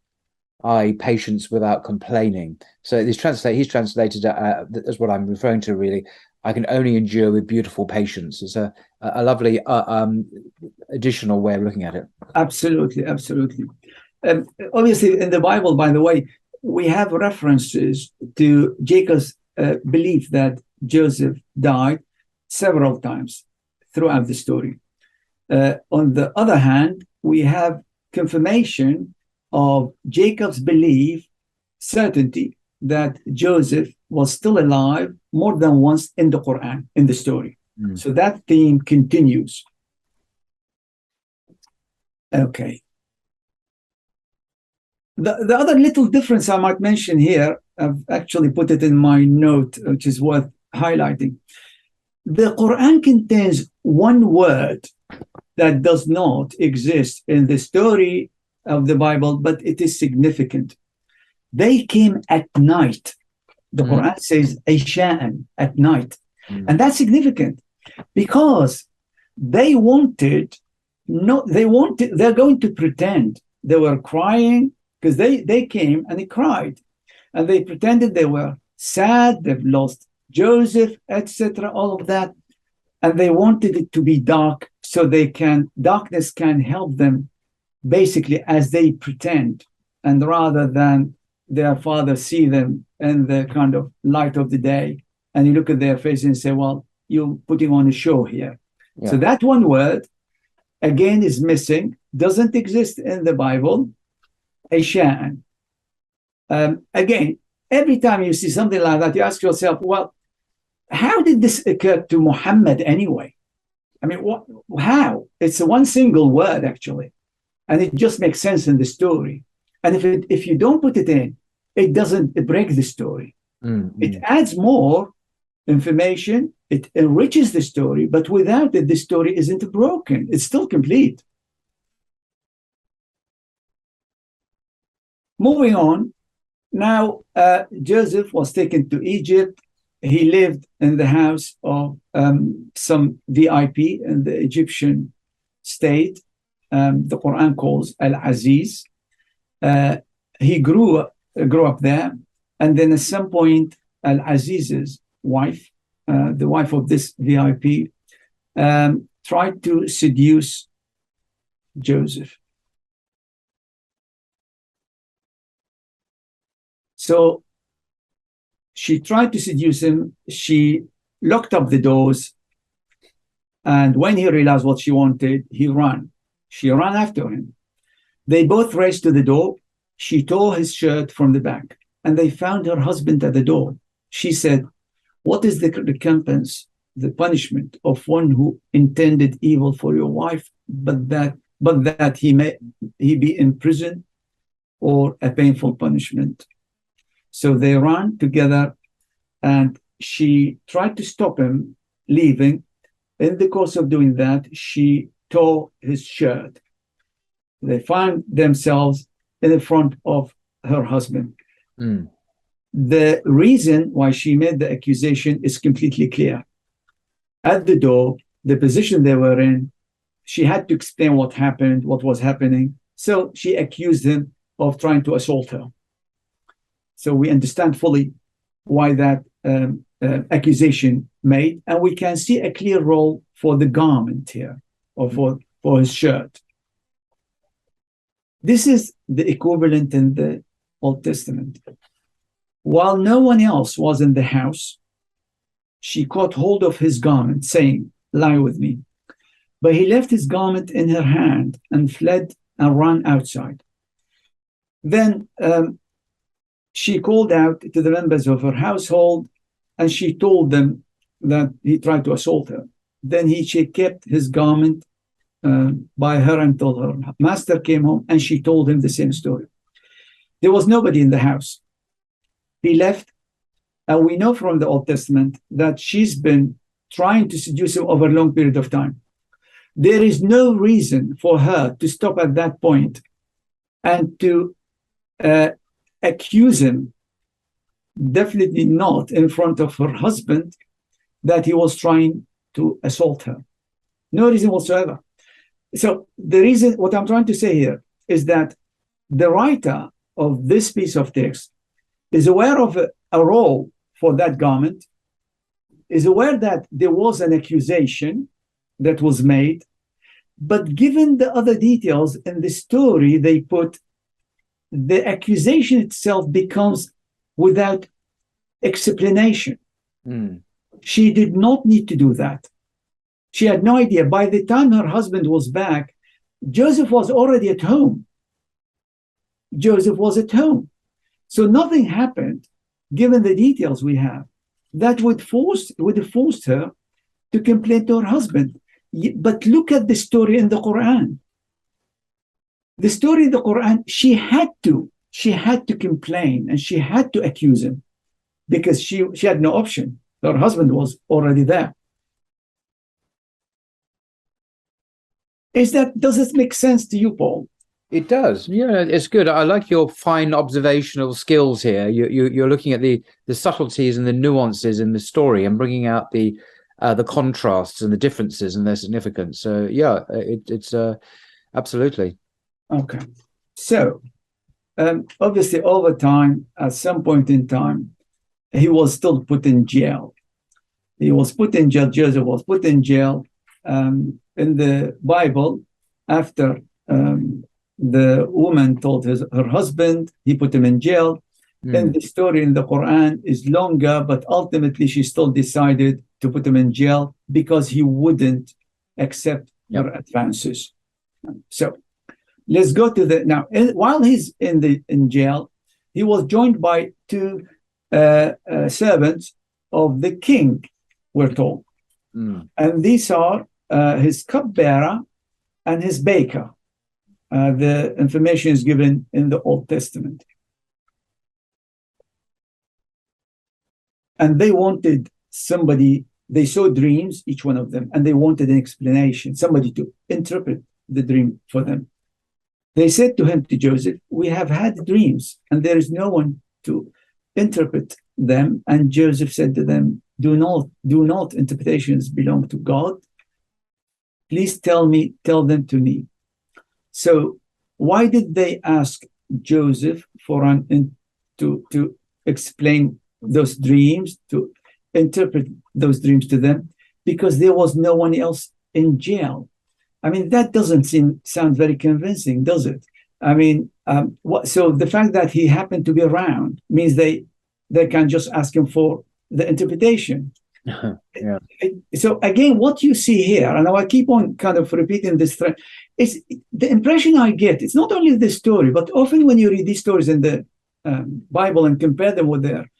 Speaker 1: Patience without complaining. So he's translated as what I'm referring to, really. I can only endure with beautiful patience. It's a lovely additional way of looking at it.
Speaker 2: Absolutely, absolutely. Obviously, in the Bible, by the way, we have references to Jacob's belief that Joseph died several times throughout the story. On the other hand, we have confirmation of Jacob's belief, certainty, that Joseph was still alive more than once in the Quran, in the story. So that theme continues. Okay. The other little difference I might mention here, I've actually put it in my note, which is worth highlighting. The Quran contains one word that does not exist in the story of the Bible, but it is significant. They came at night. The Quran says Isha'an, at night. And that's significant because they're going to pretend they were crying, because they came and they cried and they pretended they were sad, they've lost Joseph, etc., all of that. And they wanted it to be dark so darkness can help them basically as they pretend, and rather than their father see them in the kind of light of the day, and you look at their face and say, well, you're putting on a show here. Yeah. So that one word, again, is missing, doesn't exist in the Bible, Isha'an. Again, every time you see something like that, you ask yourself, well, how did this occur to Muhammad anyway? I mean, how? It's one single word, actually. And it just makes sense in the story. And if you don't put it in, it doesn't break the story. It adds more information, it enriches the story, but without it, the story isn't broken. It's still complete. Moving on, now Joseph was taken to Egypt. He lived in the house of some VIP in the Egyptian state. The Quran calls Al-Aziz. He grew up there, and then at some point, Al-Aziz's wife, the wife of this VIP, tried to seduce Joseph. So she tried to seduce him. She locked up the doors, and when he realized what she wanted, he ran. She ran after him. They both raced to the door. She tore his shirt from the back, and they found her husband at the door. She said, "What is the recompense, the punishment of one who intended evil for your wife, but that he be in prison, or a painful punishment?" So they ran together, and she tried to stop him leaving. In the course of doing that, she tore his shirt. They find themselves in the front of her husband.
Speaker 1: Mm.
Speaker 2: The reason why she made the accusation is completely clear. At the door, the position they were in, she had to explain what happened, what was happening. So she accused him of trying to assault her. So we understand fully why that accusation made, and we can see a clear role for the garment here, or for his shirt. This is the equivalent in the Old Testament. While no one else was in the house, she caught hold of his garment, saying, "Lie with me." But he left his garment in her hand and fled and ran outside. Then she called out to the members of her household, and she told them that he tried to assault her. Then she kept his garment by her until her master came home, and she told him the same story. There was nobody in the house. He left, and we know from the Old Testament that she's been trying to seduce him over a long period of time. There is no reason for her to stop at that point and to accuse him, definitely not in front of her husband, that he was trying to assault her. No reason whatsoever. So the reason, what I'm trying to say here is that the writer of this piece of text is aware of a role for that garment, is aware that there was an accusation that was made, but given the other details in the story they put, the accusation itself becomes without explanation.
Speaker 1: Mm.
Speaker 2: She did not need to do that. She had no idea. By the time her husband was back, Joseph was already at home. Joseph was at home. So nothing happened, given the details we have, that would have forced her to complain to her husband. But look at the story in the Quran. The story in the Quran, she had to complain, and she had to accuse him, because she had no option. Her husband was already there. Does this make sense to you, Paul?
Speaker 1: It does. Yeah, it's good. I like your fine observational skills here. You're looking at the subtleties and the nuances in the story, and bringing out the contrasts and the differences and their significance. So yeah, it's absolutely.
Speaker 2: Okay. So obviously, over time, at some point in time, he was still put in jail. He was put in jail. Joseph was put in jail. In the Bible, after the woman told her husband, he put him in jail. Then the story in the Quran is longer, but ultimately she still decided to put him in jail because he wouldn't accept her advances. So let's go to now. While he's in jail, he was joined by two servants of the king, we're told, and these are his cupbearer and his baker. The information is given in the Old Testament. And they wanted somebody, they saw dreams, each one of them, and they wanted an explanation, somebody to interpret the dream for them. They said to Joseph, "We have had dreams, and there is no one to interpret them." And Joseph said to them, do not interpretations belong to God? Please tell them to me. So why did they ask Joseph to explain those dreams, to interpret those dreams to them? Because there was no one else in jail. I mean, that doesn't sound very convincing, does it? I mean, so the fact that he happened to be around means they can just ask him for the interpretation.
Speaker 1: Yeah.
Speaker 2: So again, what you see here, and I keep on kind of repeating this thread, is the impression I get. It's not only the story, but often when you read these stories in the Bible and compare them with their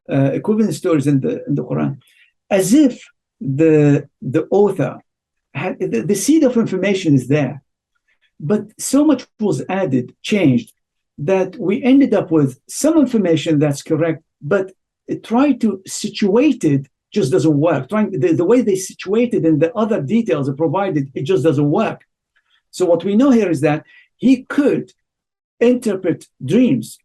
Speaker 2: equivalent stories in the Quran, as if the author had the seed of information is there, but so much was added, changed, that we ended up with some information that's correct, but try to situate it just doesn't work. The way they situated and the other details are provided, it just doesn't work. So what we know here is that he could interpret dreams,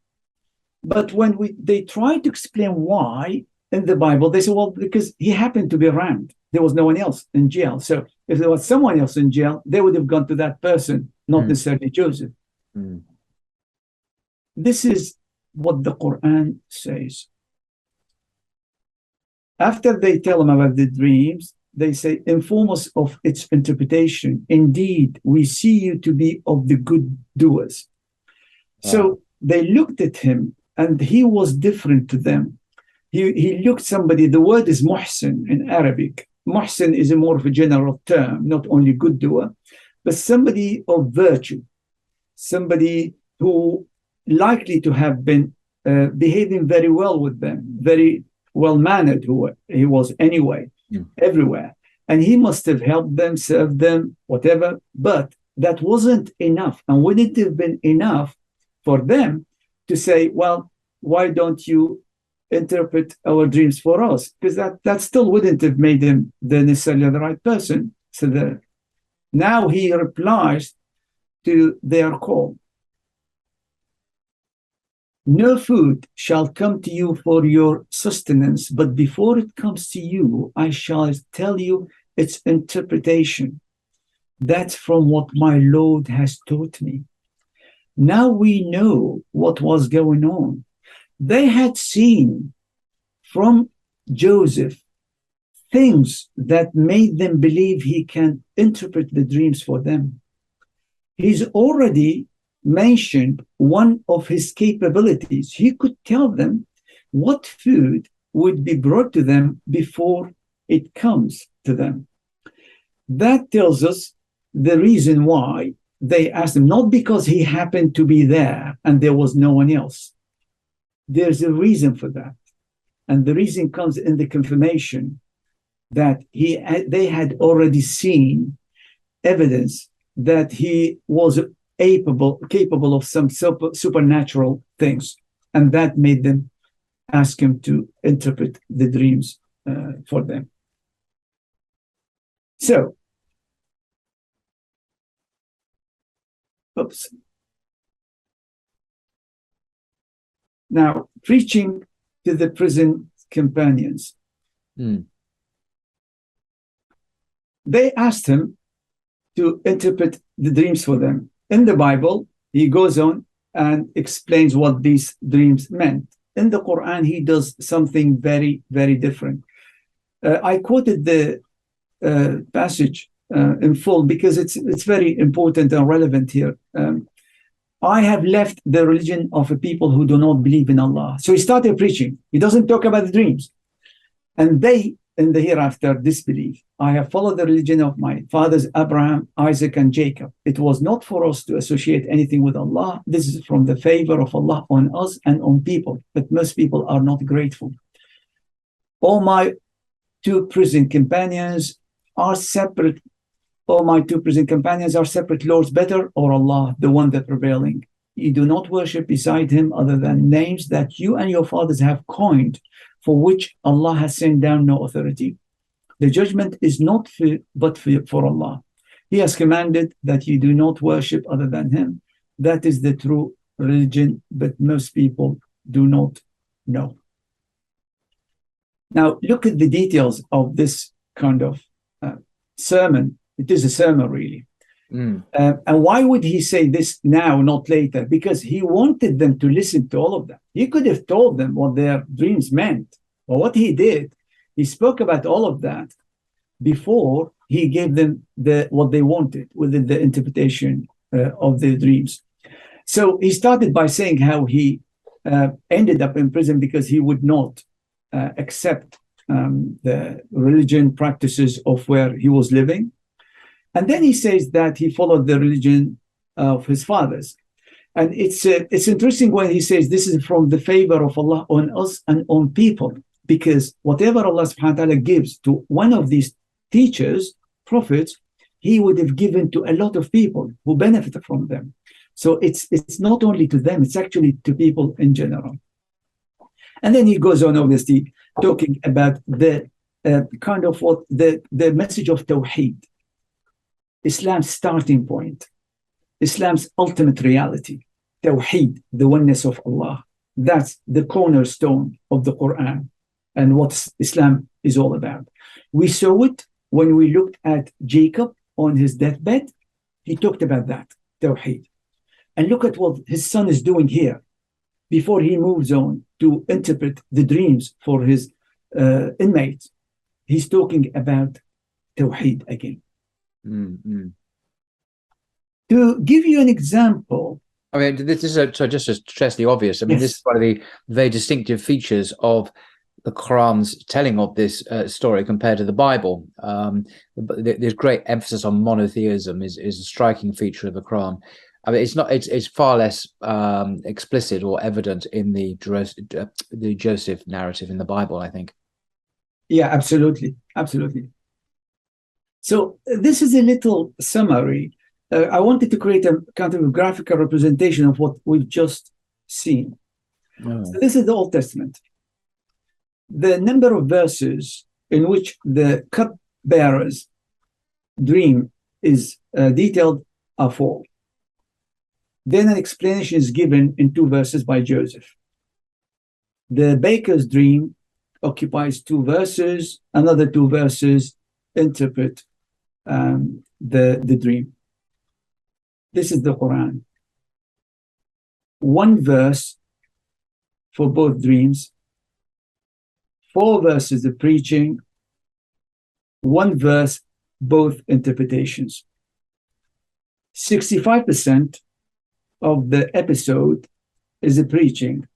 Speaker 2: but when they try to explain why in the Bible, they say, well, because he happened to be around. There was no one else in jail. So if there was someone else in jail, they would have gone to that person, not necessarily Joseph. This is what the Quran says. After they tell him about the dreams, they say, inform us of its interpretation. Indeed, we see you to be of the good doers. Wow. So they looked at him and he was different to them. He looked somebody, the word is muhsin in Arabic. Muhsin is a more of a general term, not only good doer, but somebody of virtue, somebody who likely to have been behaving very well with them, very well-mannered who he was anyway, everywhere. And he must have helped them, served them, whatever, but that wasn't enough. And wouldn't it have been enough for them to say, well, why don't you interpret our dreams for us? Because that still wouldn't have made him necessarily the right person. So now he replies to their call. No food shall come to you for your sustenance, but before it comes to you, I shall tell you its interpretation. That's from what my Lord has taught me. Now we know what was going on. They had seen from Joseph things that made them believe he can interpret the dreams for them. He's already mentioned one of his capabilities. He could tell them what food would be brought to them before it comes to them. That tells us the reason why they asked him, not because he happened to be there and there was no one else. There's a reason for that. And the reason comes in the confirmation that they had already seen evidence that he was capable of some supernatural things. And that made them ask him to interpret the dreams for them. So, now, preaching to the prison companions. They asked him to interpret the dreams for them. In the Bible, he goes on and explains what these dreams meant. In the Quran, he does something very, very different. I quoted the passage in full because it's very important and relevant here. I have left the religion of a people who do not believe in Allah. So he started preaching. He doesn't talk about the dreams. And they, in the hereafter, disbelieve. I have followed the religion of my fathers, Abraham, Isaac, and Jacob. It was not for us to associate anything with Allah. This is from the favor of Allah on us and on people. But most people are not grateful. All my two prison companions are separate. All my two prison companions are separate lords, better or Allah, the one that prevailing. You do not worship beside him other than names that you and your fathers have coined, for which Allah has sent down no authority. The judgment is not for Allah. He has commanded that you do not worship other than him. That is the true religion, but most people do not know. Now, look at the details of this kind of sermon. It is a sermon, really. And why would he say this now, not later? Because he wanted them to listen to all of that. He could have told them what their dreams meant. But what he did, he spoke about all of that before he gave them what they wanted within the interpretation of the dreams. So he started by saying how he ended up in prison because he would not accept the religion practices of where he was living. And then he says that he followed the religion of his fathers. And it's interesting when he says this is from the favor of Allah on us and on people, because whatever Allah subhanahu wa ta'ala gives to one of these teachers, prophets, he would have given to a lot of people who benefited from them. So it's not only to them, it's actually to people in general. And then he goes on, obviously, talking about the kind of what the message of Tawheed, Islam's starting point, Islam's ultimate reality, Tawheed, the oneness of Allah. That's the cornerstone of the Quran and what Islam is all about. We saw it when we looked at Jacob on his deathbed. He talked about that, Tawheed. And look at what his son is doing here before he moves on to interpret the dreams for his inmates. He's talking about Tawheed again.
Speaker 1: Mm-hmm.
Speaker 2: To give you an example.
Speaker 1: I mean, this is so just to stress the obvious. I mean, This is one of the very distinctive features of the Quran's telling of this story compared to the Bible. There's great emphasis on monotheism is a striking feature of the Quran. I mean, it's far less explicit or evident in the Joseph narrative in the Bible, I think.
Speaker 2: Yeah, absolutely. So this is a little summary. I wanted to create a kind of graphical representation of what we've just seen. Oh. So this is the Old Testament. The number of verses in which the cupbearer's dream is detailed are 4. Then an explanation is given in 2 verses by Joseph. The baker's dream occupies 2 verses. Another 2 verses interpret the dream. This is the Quran. 1 verse for both dreams. 4 verses of preaching. 1 verse, both interpretations. 65% of the episode is a preaching,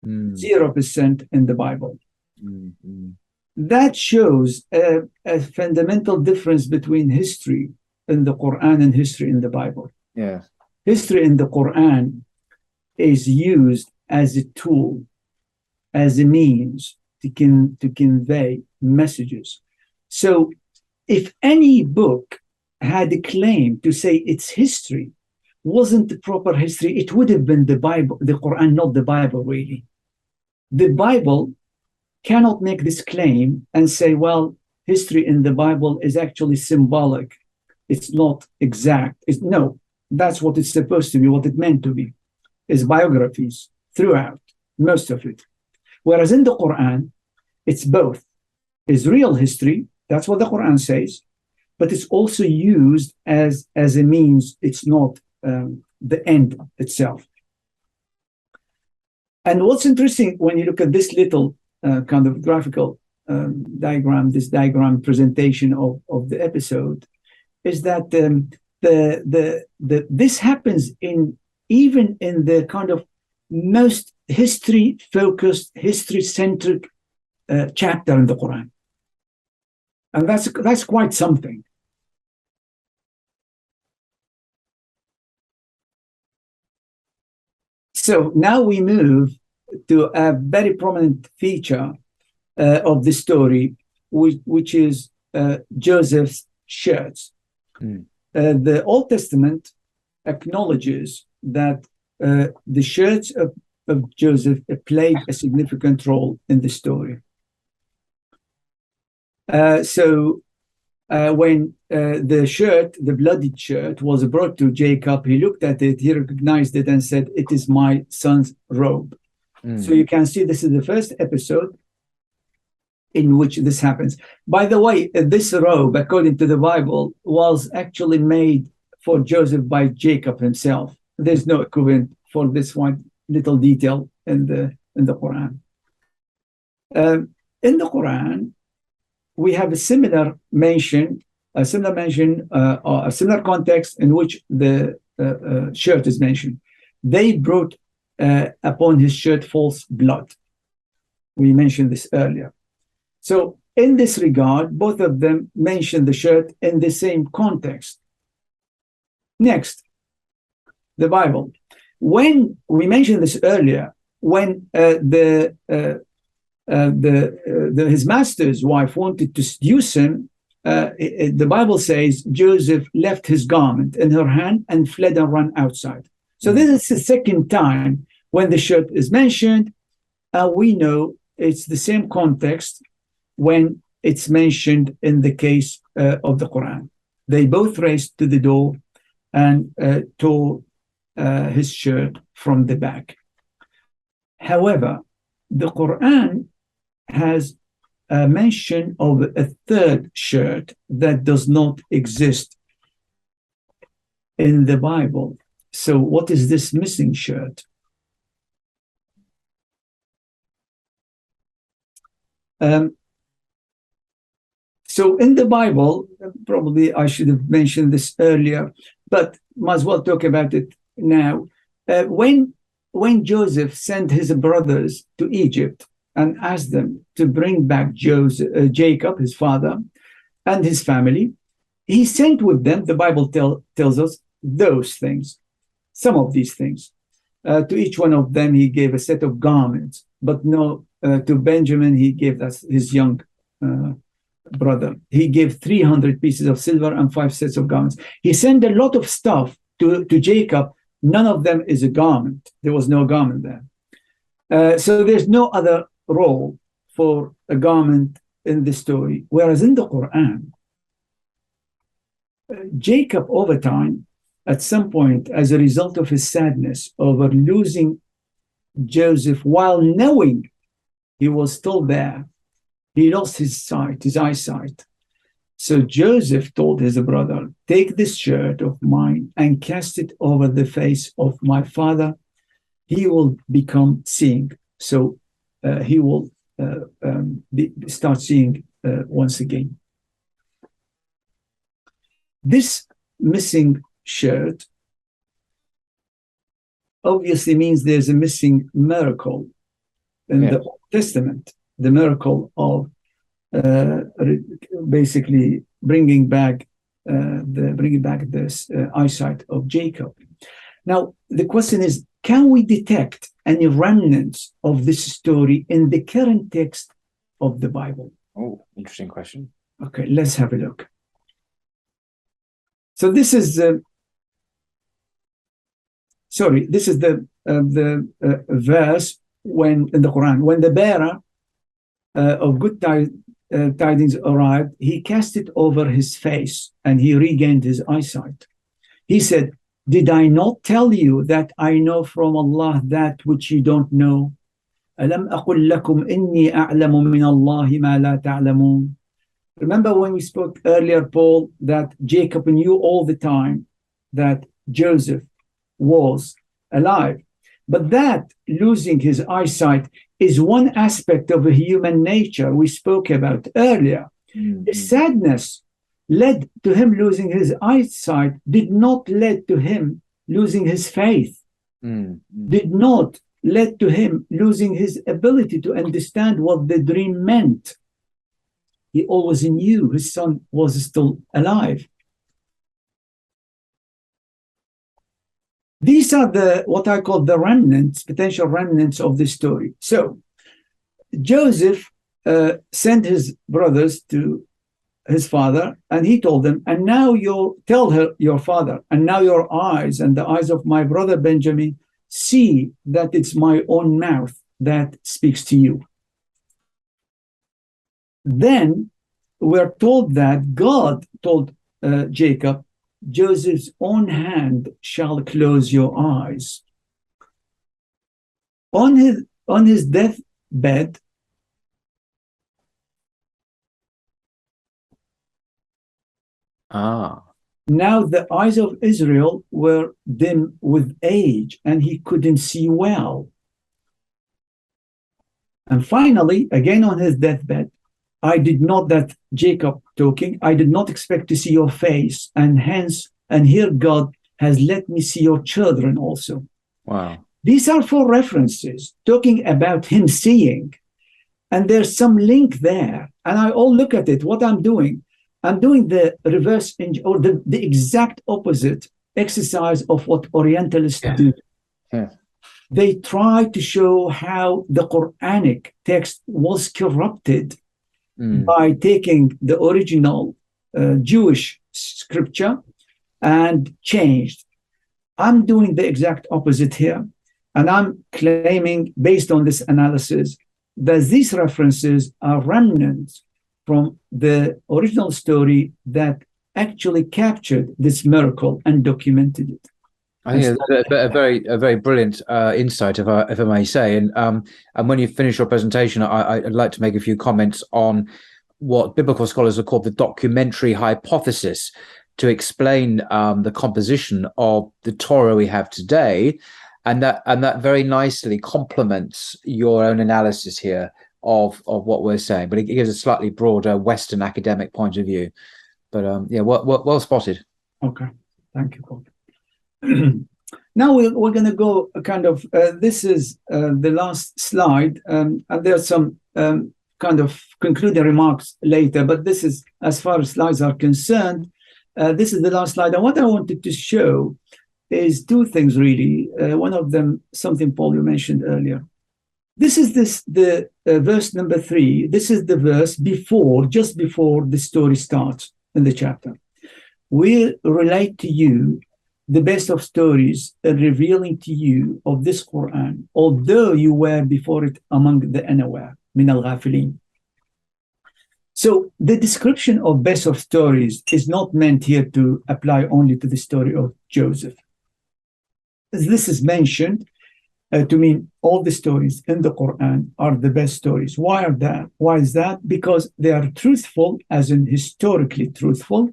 Speaker 2: 0% in the Bible. Mm-hmm. That shows a fundamental difference between history in the Quran and history in the Bible.
Speaker 1: Yeah.
Speaker 2: History in the Quran is used as a tool, as a means to convey messages. So if any book had a claim to say its history wasn't the proper history, it would have been the Bible, the Quran, not the Bible, really. The Bible cannot make this claim and say, well, history in the Bible is actually symbolic. It's not exact. No, that's what it's supposed to be, what it meant to be, is biographies throughout, most of it. Whereas in the Quran, it's both. It's real history, that's what the Quran says, but it's also used as a means. It's not the end itself. And what's interesting when you look at this little kind of graphical diagram, this diagram presentation of the episode, is that this happens even in the kind of most history-focused, history-centric chapter in the Quran, and that's quite something. So now we move to a very prominent feature of the story, which is Joseph's shirts. The Old Testament acknowledges that the shirts of Joseph played a significant role in the story. So when the shirt, the bloodied shirt, was brought to Jacob, he looked at it, he recognized it and said, "It is my son's robe." So you can see this is the first episode in which this happens. By the way, this robe, according to the Bible, was actually made for Joseph by Jacob himself. There's no equivalent for this one little detail in the Quran. In the Quran, we have a similar mention, or a similar context in which the shirt is mentioned. They brought upon his shirt false blood. We mentioned this earlier. So in this regard, both of them mention the shirt in the same context. Next, the Bible. When we mentioned this earlier, when his master's wife wanted to seduce him, the Bible says Joseph left his garment in her hand and fled and ran outside. So this is the second time when the shirt is mentioned. We know it's the same context when it's mentioned in the case of the Quran. They both raced to the door and tore his shirt from the back. However, the Quran has a mention of a third shirt that does not exist in the Bible. So what is this missing shirt? So in the Bible, probably I should have mentioned this earlier, but might as well talk about it now. When Joseph sent his brothers to Egypt and asked them to bring back Jacob, his father, and his family, he sent with them, the Bible tells us, those things, some of these things. To each one of them, he gave a set of garments, but no, to Benjamin, he gave us his young brother. He gave 300 pieces of silver and 5 sets of garments. He sent a lot of stuff to Jacob. None of them is a garment. There was no garment there. So there's no other role for a garment in the story. Whereas in the Quran, Jacob over time, at some point, as a result of his sadness over losing Joseph while knowing he was still there, he lost his sight, his eyesight. So Joseph told his brother, take this shirt of mine and cast it over the face of my father. He will become seeing. So he will start seeing once again. This missing shirt obviously means there's a missing miracle in the Old Testament, the miracle of basically bringing back this eyesight of Jacob. Now, the question is, can we detect any remnants of this story in the current text of the Bible?
Speaker 1: Oh, interesting question.
Speaker 2: Okay, let's have a look. So this is the verse when in the Quran, when the bearer of good tidings arrived, he cast it over his face and he regained his eyesight. He said, did I not tell you that I know from Allah that which you don't know? أَلَمْ أَقُلْ لَكُمْ إِنِّي أَعْلَمُ مِنَ اللَّهِ مَا لَا تَعْلَمُونَ. Remember when we spoke earlier, Paul, that Jacob knew all the time that Joseph was alive. But that losing his eyesight is one aspect of human nature we spoke about earlier. Mm-hmm. The sadness led to him losing his eyesight did not lead to him losing his faith, did not lead to him losing his ability to understand what the dream meant. He always knew his son was still alive. These are what I call the remnants, potential remnants of the story. So Joseph sent his brothers to his father, and he told them, and now tell your father, and now your eyes and the eyes of my brother Benjamin see that it's my own mouth that speaks to you. Then we're told that God told Jacob, Joseph's own hand shall close your eyes. On his deathbed, now the eyes of Israel were dim with age, and he couldn't see well. And finally, again on his deathbed, that Jacob talking, I did not expect to see your face, and here God has let me see your children also.
Speaker 1: Wow.
Speaker 2: These are 4 references talking about him seeing, and there's some link there. And I all look at it. What I'm doing the reverse or the exact opposite exercise of what Orientalists do.
Speaker 1: Yeah.
Speaker 2: They try to show how the Quranic text was corrupted by taking the original Jewish scripture and changed. I'm doing the exact opposite here. And I'm claiming, based on this analysis, that these references are remnants from the original story that actually captured this miracle and documented it.
Speaker 1: I think it's a very brilliant insight, if I may say. And when you finish your presentation, I'd like to make a few comments on what biblical scholars have called the documentary hypothesis, to explain the composition of the Torah we have today, and that very nicely complements your own analysis here of what we're saying. But it gives a slightly broader Western academic point of view. But yeah, well spotted.
Speaker 2: Okay, thank you, Paul. Now we're going to go kind of, this is the last slide, and there's some kind of concluding remarks later, but this is, as far as slides are concerned, this is the last slide. And what I wanted to show is two things, really. One of them, something, Paul, you mentioned earlier. This is the verse number 3. This is the verse just before the story starts in the chapter. We relate to you the best of stories, revealing to you of this Quran, although you were before it among the unaware, min al-ghafilin. So the description of best of stories is not meant here to apply only to the story of Joseph. This is mentioned to mean all the stories in the Quran are the best stories. Why is that? Because they are truthful, as in historically truthful,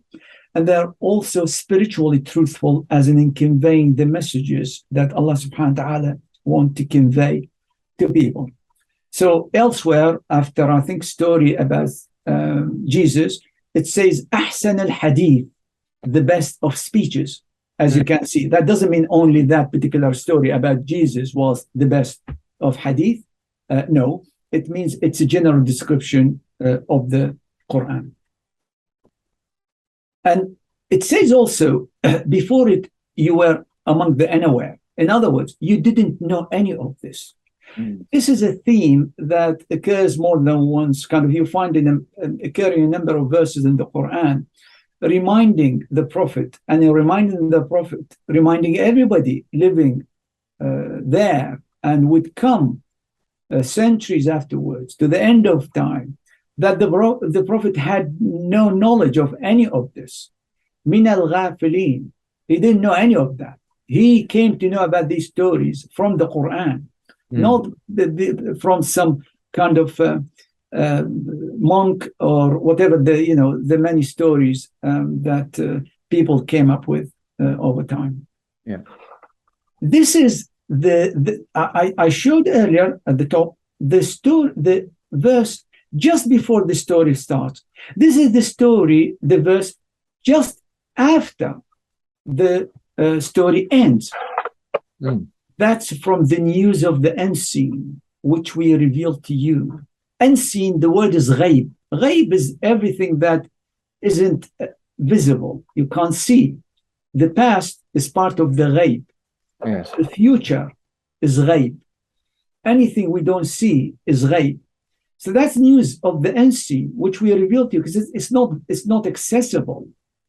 Speaker 2: and they're also spiritually truthful, as in conveying the messages that Allah subhanahu wa ta'ala want to convey to people. So elsewhere, after I think story about Jesus, it says ahsan al-hadith, the best of speeches. As you can see, that doesn't mean only that particular story about Jesus was the best of hadith. No, it means it's a general description of the Quran. And it says also, before it, you were among the unaware. In other words, you didn't know any of this. This is a theme that occurs more than once. Kind of, you find occurring a number of verses in the Quran, reminding the Prophet, and reminding everybody living there and would come centuries afterwards to the end of time, that the Prophet had no knowledge of any of this. Min al-ghafilin. He didn't know any of that. He came to know about these stories from the Quran, not from some kind of monk or whatever the many stories that people came up with over time.
Speaker 1: Yeah,
Speaker 2: this is I showed earlier at the top the verse just before the story starts. This is the verse just after the story ends. That's from the news of the unseen, which we reveal to you. Unseen, the word is ghaib. Ghaib is everything that isn't visible. You can't see. The past is part of the ghaib.
Speaker 1: Yes.
Speaker 2: The future is ghaib. Anything we don't see is ghaib. So that's news of the unseen, which we reveal to you, because it's not accessible.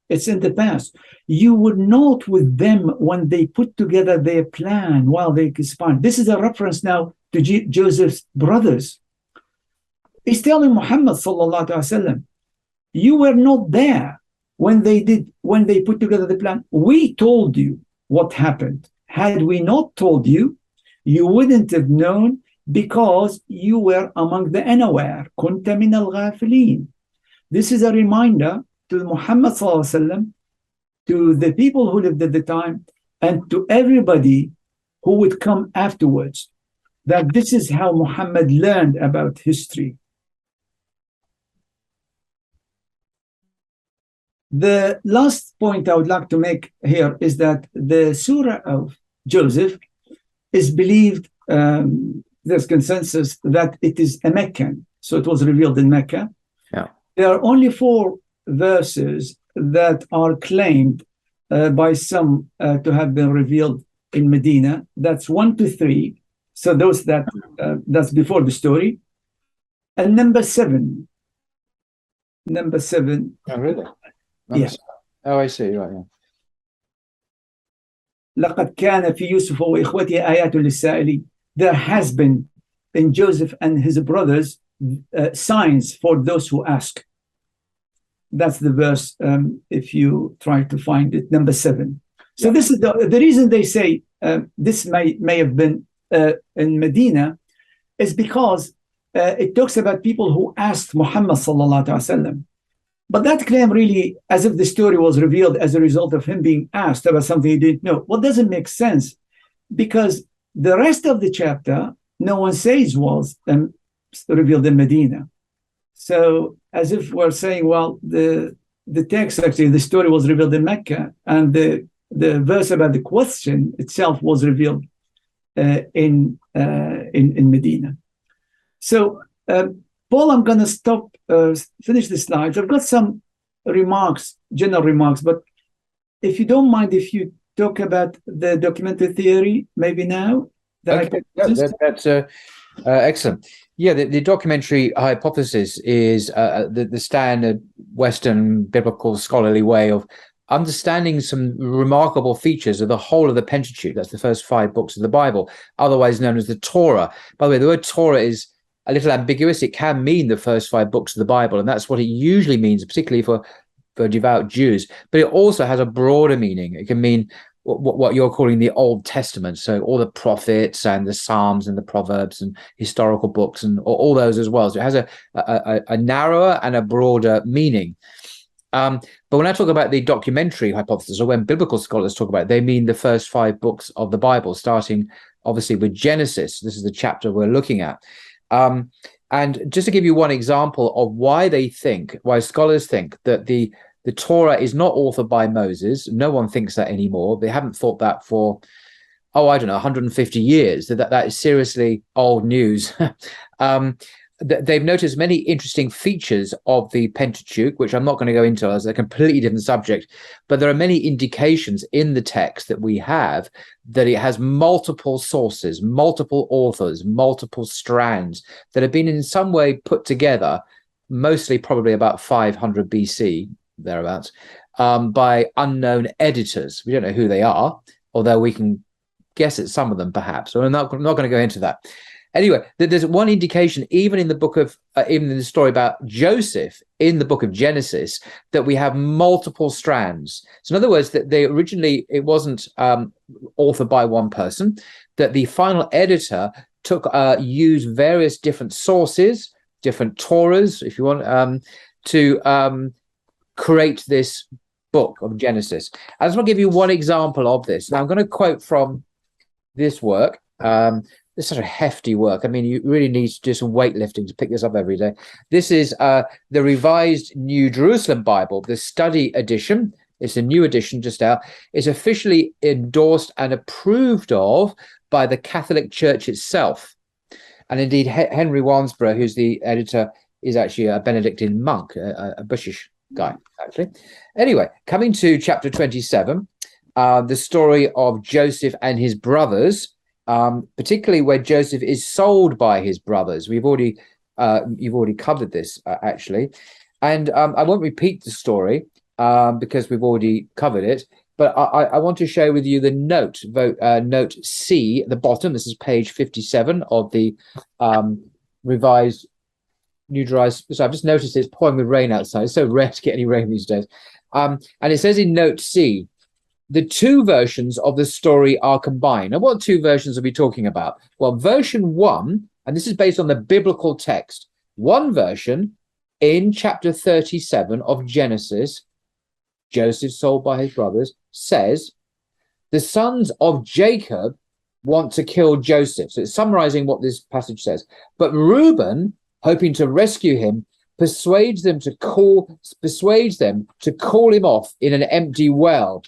Speaker 2: It's in the past. You would note with them when they put together their plan while they conspired. This is a reference now to Joseph's brothers. He's telling Muhammad sallallahu alaihi wasallam, you were not there when they put together the plan. We told you what happened. Had we not told you, you wouldn't have known, because you were among the unaware. Kunta min al-ghafilin. This is a reminder to Muhammad sallallahu alaihi wasallam, to the people who lived at the time, and to everybody who would come afterwards, that this is how Muhammad learned about history. The last point I would like to make here is that the surah of Joseph is believed, there's consensus that it is a Meccan, so it was revealed in Mecca.
Speaker 1: Yeah.
Speaker 2: There are only 4 verses that are claimed by some to have been revealed in Medina. That's 1 to 3. So those that's before the story. And number 7.
Speaker 1: Oh, really?
Speaker 2: Yeah.
Speaker 1: Oh, I see. Right. Yeah.
Speaker 2: لقد كان في يوسف وإخوته آيات للسائلين. There has been in Joseph and his brothers signs for those who ask. That's the verse, if you try to find it, number 7. So this is the reason they say this may have been in Medina, is because it talks about people who asked Muhammad sallallahu alaihi wasallam. But that claim really, as if the story was revealed as a result of him being asked about something he didn't know. Well, doesn't make sense, because the rest of the chapter, no one says was revealed in Medina. So as if we're saying, well, the text, actually, the story was revealed in Mecca, and the verse about the question itself was revealed in Medina. So, Paul, I'm going to stop, finish the slides. I've got some remarks, general remarks, but if you don't mind, if you talk about the documentary theory, maybe now.
Speaker 1: Okay. That's excellent. Yeah, the documentary hypothesis is the standard Western biblical scholarly way of understanding some remarkable features of the whole of the Pentateuch. That's the first 5 books of the Bible, otherwise known as the Torah. By the way, the word Torah is a little ambiguous. It can mean the first 5 books of the Bible, and that's what it usually means, particularly for devout Jews. But it also has a broader meaning. It can mean what you're calling the Old Testament, so all the prophets and the Psalms and the Proverbs and historical books and all those as well. So it has a narrower and a broader meaning. But when I talk about the documentary hypothesis, or when biblical scholars talk about it, they mean the first 5 books of the Bible, starting obviously with Genesis. This is the chapter we're looking at. And just to give you one example of why scholars think that the Torah is not authored by Moses. No one thinks that anymore. They haven't thought that for, 150 years. That is seriously old news. They've noticed many interesting features of the Pentateuch, which I'm not going to go into as a completely different subject, but there are many indications in the text that we have that it has multiple sources, multiple authors, multiple strands that have been in some way put together, mostly probably about 500 BC, thereabouts, by unknown editors. We don't know who they are, although we can guess at some of them perhaps. So I'm not going to go into that. Anyway, there's one indication, even in the book of, even in the story about Joseph in the book of Genesis, that we have multiple strands. So in other words, that it wasn't authored by one person, that the final editor used various different sources, different Torahs, if you want, to create this book of Genesis. I just want to give you one example of this. Now I'm going to quote from this work. It's such a hefty work. I mean, you really need to do some weightlifting to pick this up every day. This is the Revised New Jerusalem Bible, the study edition. It's a new edition just out. It's officially endorsed and approved of by the Catholic Church itself. And indeed, Henry Wansborough, who's the editor, is actually a Benedictine monk, a Bushish guy, actually. Anyway, coming to chapter 27, the story of Joseph and his brothers, particularly where Joseph is sold by his brothers. You've already covered this, actually. And I won't repeat the story because we've already covered it. But I want to share with you the note C at the bottom. This is page 57 of the Revised New Jerusalem. So I've just noticed it's pouring with rain outside. It's so rare to get any rain these days. And it says in note C, the 2 versions of the story are combined. Now, what 2 versions are we talking about? Well, version 1, and this is based on the biblical text. One version in chapter 37 of Genesis, Joseph sold by his brothers, says the sons of Jacob want to kill Joseph. So it's summarizing what this passage says. But Reuben, hoping to rescue him, persuades them to call him off in an empty well,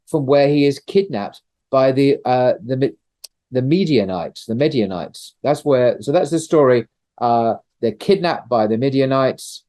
Speaker 1: from where he is kidnapped by the Midianites. That's the story that they're kidnapped by the Midianites.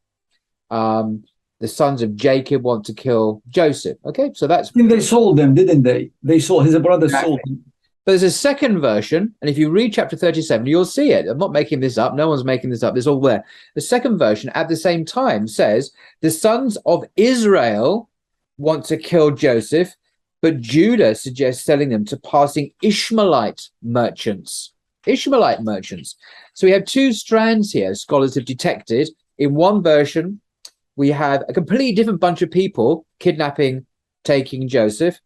Speaker 1: The sons of Jacob want to kill Joseph. Okay, so that's...
Speaker 2: I think they sold them, didn't they? They sold, his brother sold them.
Speaker 1: But there's a second version, and if you read chapter 37, you'll see it. I'm not making this up. No one's making this up. It's all there. The second version at the same time says the sons of Israel want to kill Joseph, but Judah suggests selling them to passing Ishmaelite merchants. Ishmaelite merchants. So we have two strands here scholars have detected. In one version, we have a completely different bunch of people kidnapping, taking Joseph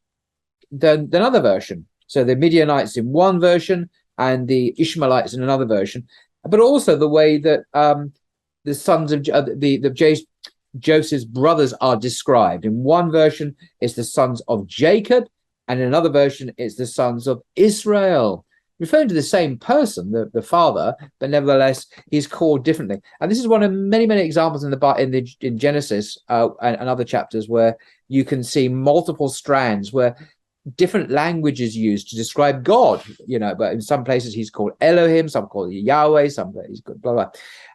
Speaker 1: than another version. So the Midianites in one version and the Ishmaelites in another version, but also the way that the sons of Joseph's brothers are described. In one version, it's the sons of Jacob, and in another version, it's the sons of Israel, referring to the same person, the father, but nevertheless, he's called differently. And this is one of many, many examples in Genesis and other chapters where you can see multiple strands where different languages used to describe God, but in some places he's called Elohim, some call it Yahweh, some he's called blah, blah.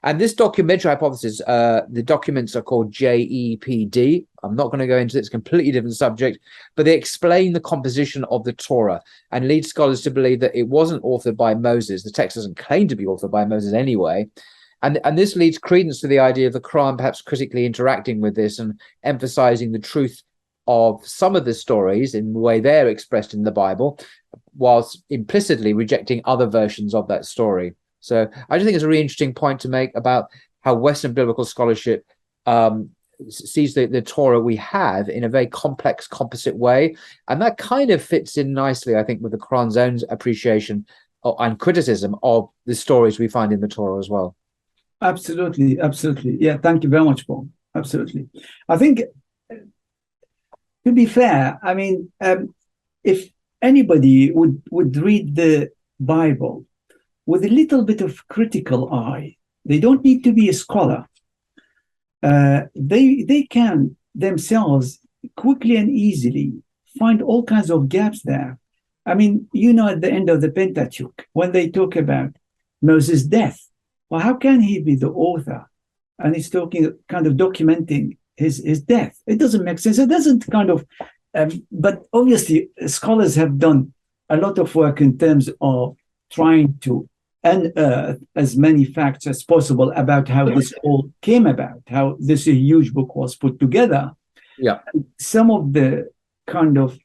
Speaker 1: And this documentary hypothesis, the documents are called JEPD. I'm not going to go into it. It's a completely different subject, but they explain the composition of the Torah and lead scholars to believe that it wasn't authored by Moses. The text doesn't claim to be authored by Moses anyway. And this leads credence to the idea of the Quran perhaps critically interacting with this and emphasizing the truth of some of the stories in the way they're expressed in the Bible, whilst implicitly rejecting other versions of that story. So I just think it's a really interesting point to make about how Western biblical scholarship sees the Torah we have in a very complex, composite way. And that kind of fits in nicely, I think, with the Quran's own appreciation and criticism of the stories we find in the Torah as well.
Speaker 2: Absolutely, absolutely. Yeah, thank you very much, Paul. Absolutely. I think, to be fair, I mean, if anybody would read the Bible with a little bit of critical eye, they don't need to be a scholar. They can themselves quickly and easily find all kinds of gaps there. I mean, at the end of the Pentateuch, when they talk about Moses' death, well, how can he be the author? And he's talking, kind of documenting his death. It doesn't make sense. It doesn't kind of, but obviously scholars have done a lot of work in terms of trying to unearth as many facts as possible about how this all came about, how this huge book was put together.
Speaker 1: Yeah.
Speaker 2: Some of the kind of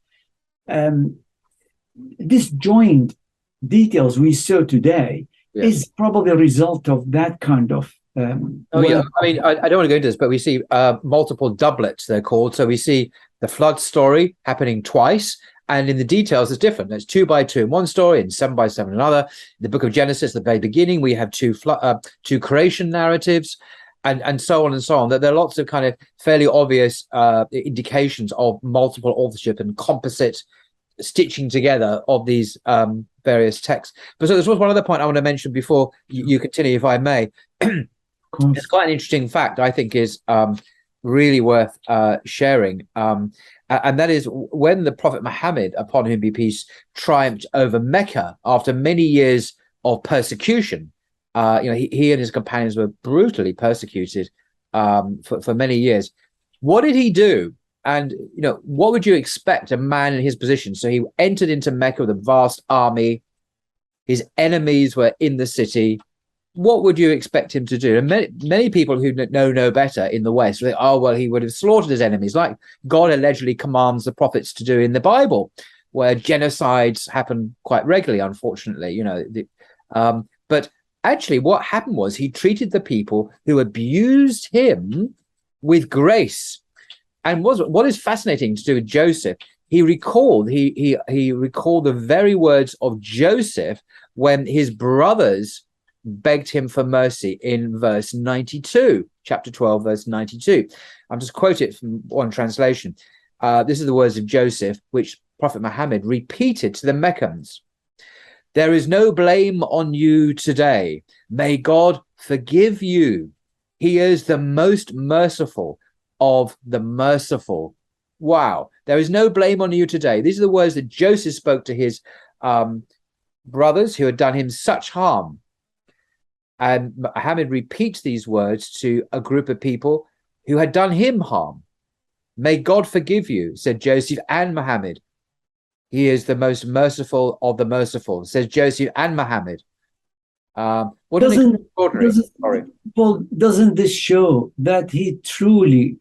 Speaker 2: disjoined details we saw today is probably a result of that kind of
Speaker 1: I mean, I don't want to go into this, but we see multiple doublets, they're called. So we see the flood story happening twice, and in the details, it's different. There's 2 by 2 in one story and 7 by 7 in another. In the book of Genesis, the very beginning, we have two creation narratives, and so on and so on. That there are lots of kind of fairly obvious indications of multiple authorship and composite stitching together of these various texts. But so there was one other point I want to mention before you continue, if I may. It's quite an interesting fact, I think, is really worth sharing. And that is when the Prophet Muhammad, upon whom be peace, triumphed over Mecca after many years of persecution. He and his companions were brutally persecuted for many years. What did he do? And, what would you expect a man in his position? So he entered into Mecca with a vast army. His enemies were in the city. What would you expect him to do? And many people who know no better in the West think, he would have slaughtered his enemies, like God allegedly commands the prophets to do in the Bible, where genocides happen quite regularly, unfortunately. But actually, what happened was he treated the people who abused him with grace. And what is fascinating to do with Joseph, he recalled the very words of Joseph when his brothers begged him for mercy in verse 92, chapter 12, verse 92. I'll just quote it from one translation. This is the words of Joseph, which Prophet Muhammad repeated to the Meccans. There is no blame on you today. May God forgive you. He is the most merciful of the merciful. Wow. There is no blame on you today. These are the words that Joseph spoke to his brothers who had done him such harm. And Muhammad repeats these words to a group of people who had done him harm. May God forgive you, said Joseph and Muhammad. He is the most merciful of the merciful, says Joseph and Muhammad. What an extraordinary story.
Speaker 2: Paul, doesn't this show that he truly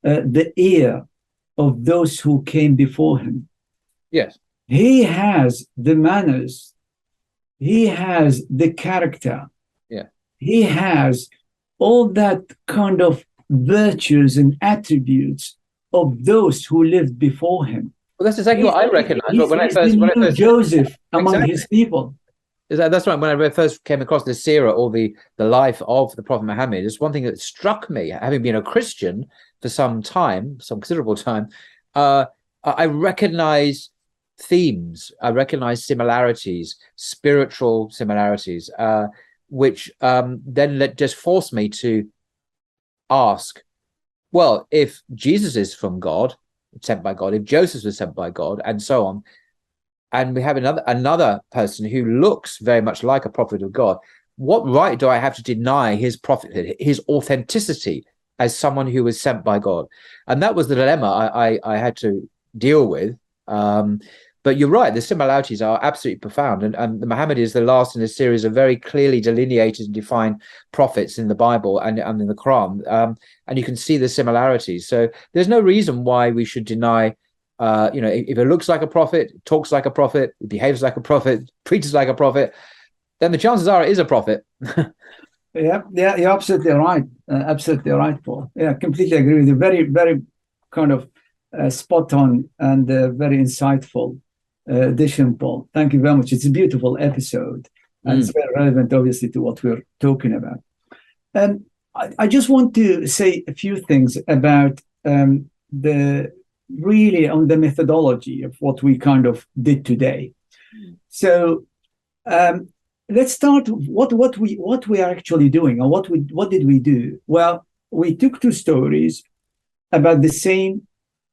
Speaker 2: the ear of those who came before him?
Speaker 1: Yes.
Speaker 2: He has the manners. He has the character.
Speaker 1: Yeah.
Speaker 2: He has all that kind of virtues and attributes of those who lived before him.
Speaker 1: Well, that's exactly what I recognize. When I first
Speaker 2: Joseph among his people.
Speaker 1: That's right. When I first came across the seerah, or the life of the Prophet Muhammad, it's one thing that struck me, having been a Christian for some time, some considerable time. I recognize themes, I recognize similarities, spiritual similarities, which then just forced me to ask, well, if Jesus is from God, sent by God, if Joseph was sent by God, and so on, and we have another person who looks very much like a prophet of God, what right do I have to deny his prophethood, his authenticity as someone who was sent by God? And that was the dilemma I had to deal with. But you're right, the similarities are absolutely profound. And Muhammad is the last in a series of very clearly delineated and defined prophets in the Bible and in the Quran. And you can see the similarities. So there's no reason why we should deny, if it looks like a prophet, talks like a prophet, behaves like a prophet, preaches like a prophet, then the chances are it is a prophet.
Speaker 2: Yeah, you're absolutely right. Absolutely right, Paul. Yeah, completely agree with you. Very, very kind of spot on and very insightful addition, Paul. Thank you very much. It's a beautiful episode, and it's very relevant, obviously, to what we're talking about. And I just want to say a few things about on the methodology of what we kind of did today. So let's start what we are actually doing, and what did we do? Well, we took two stories about the same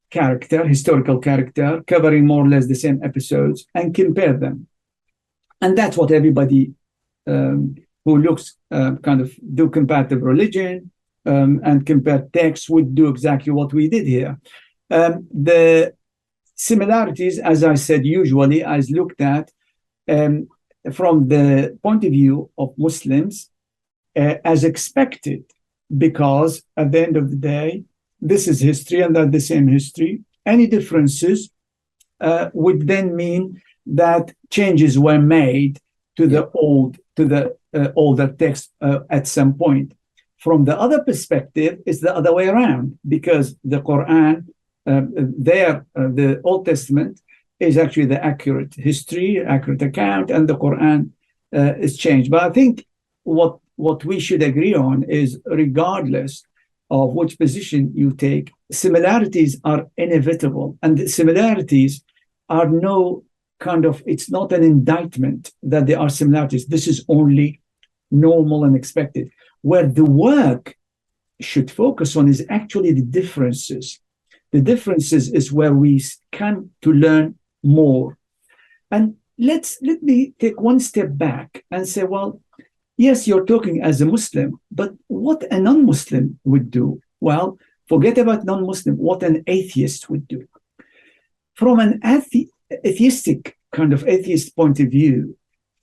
Speaker 2: character, historical character, covering more or less the same episodes, and compared them. And that's what everybody who looks kind of do comparative religion and compare texts would do exactly what we did here. The similarities, as I said, usually is looked at from the point of view of Muslims as expected, because at the end of the day, this is history and that's the same history. Any differences would then mean that changes were made to the older text at some point. From the other perspective, it's the other way around, because the Quran, the Old Testament is actually the accurate history, accurate account, and the Quran is changed. But I think what we should agree on is, regardless of which position you take, similarities are inevitable, and the similarities are it's not an indictment that there are similarities. This is only normal and expected. Where the work should focus on is actually the differences. The differences is where we come to learn more. And let me take one step back and say, well, yes, you're talking as a Muslim, but what a non-Muslim would do? Well, forget about non-Muslim, what an atheist would do. From an atheist point of view,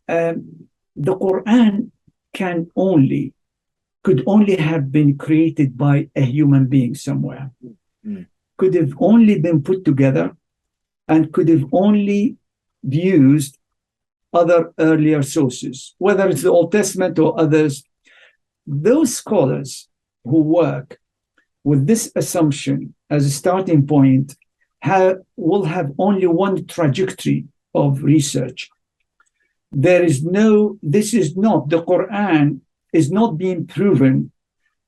Speaker 2: the Quran could only have been created by a human being somewhere. Could have only been put together and could have only used other earlier sources, whether it's the Old Testament or others. Those scholars who work with this assumption as a starting point will have only one trajectory of research. The Quran is not being proven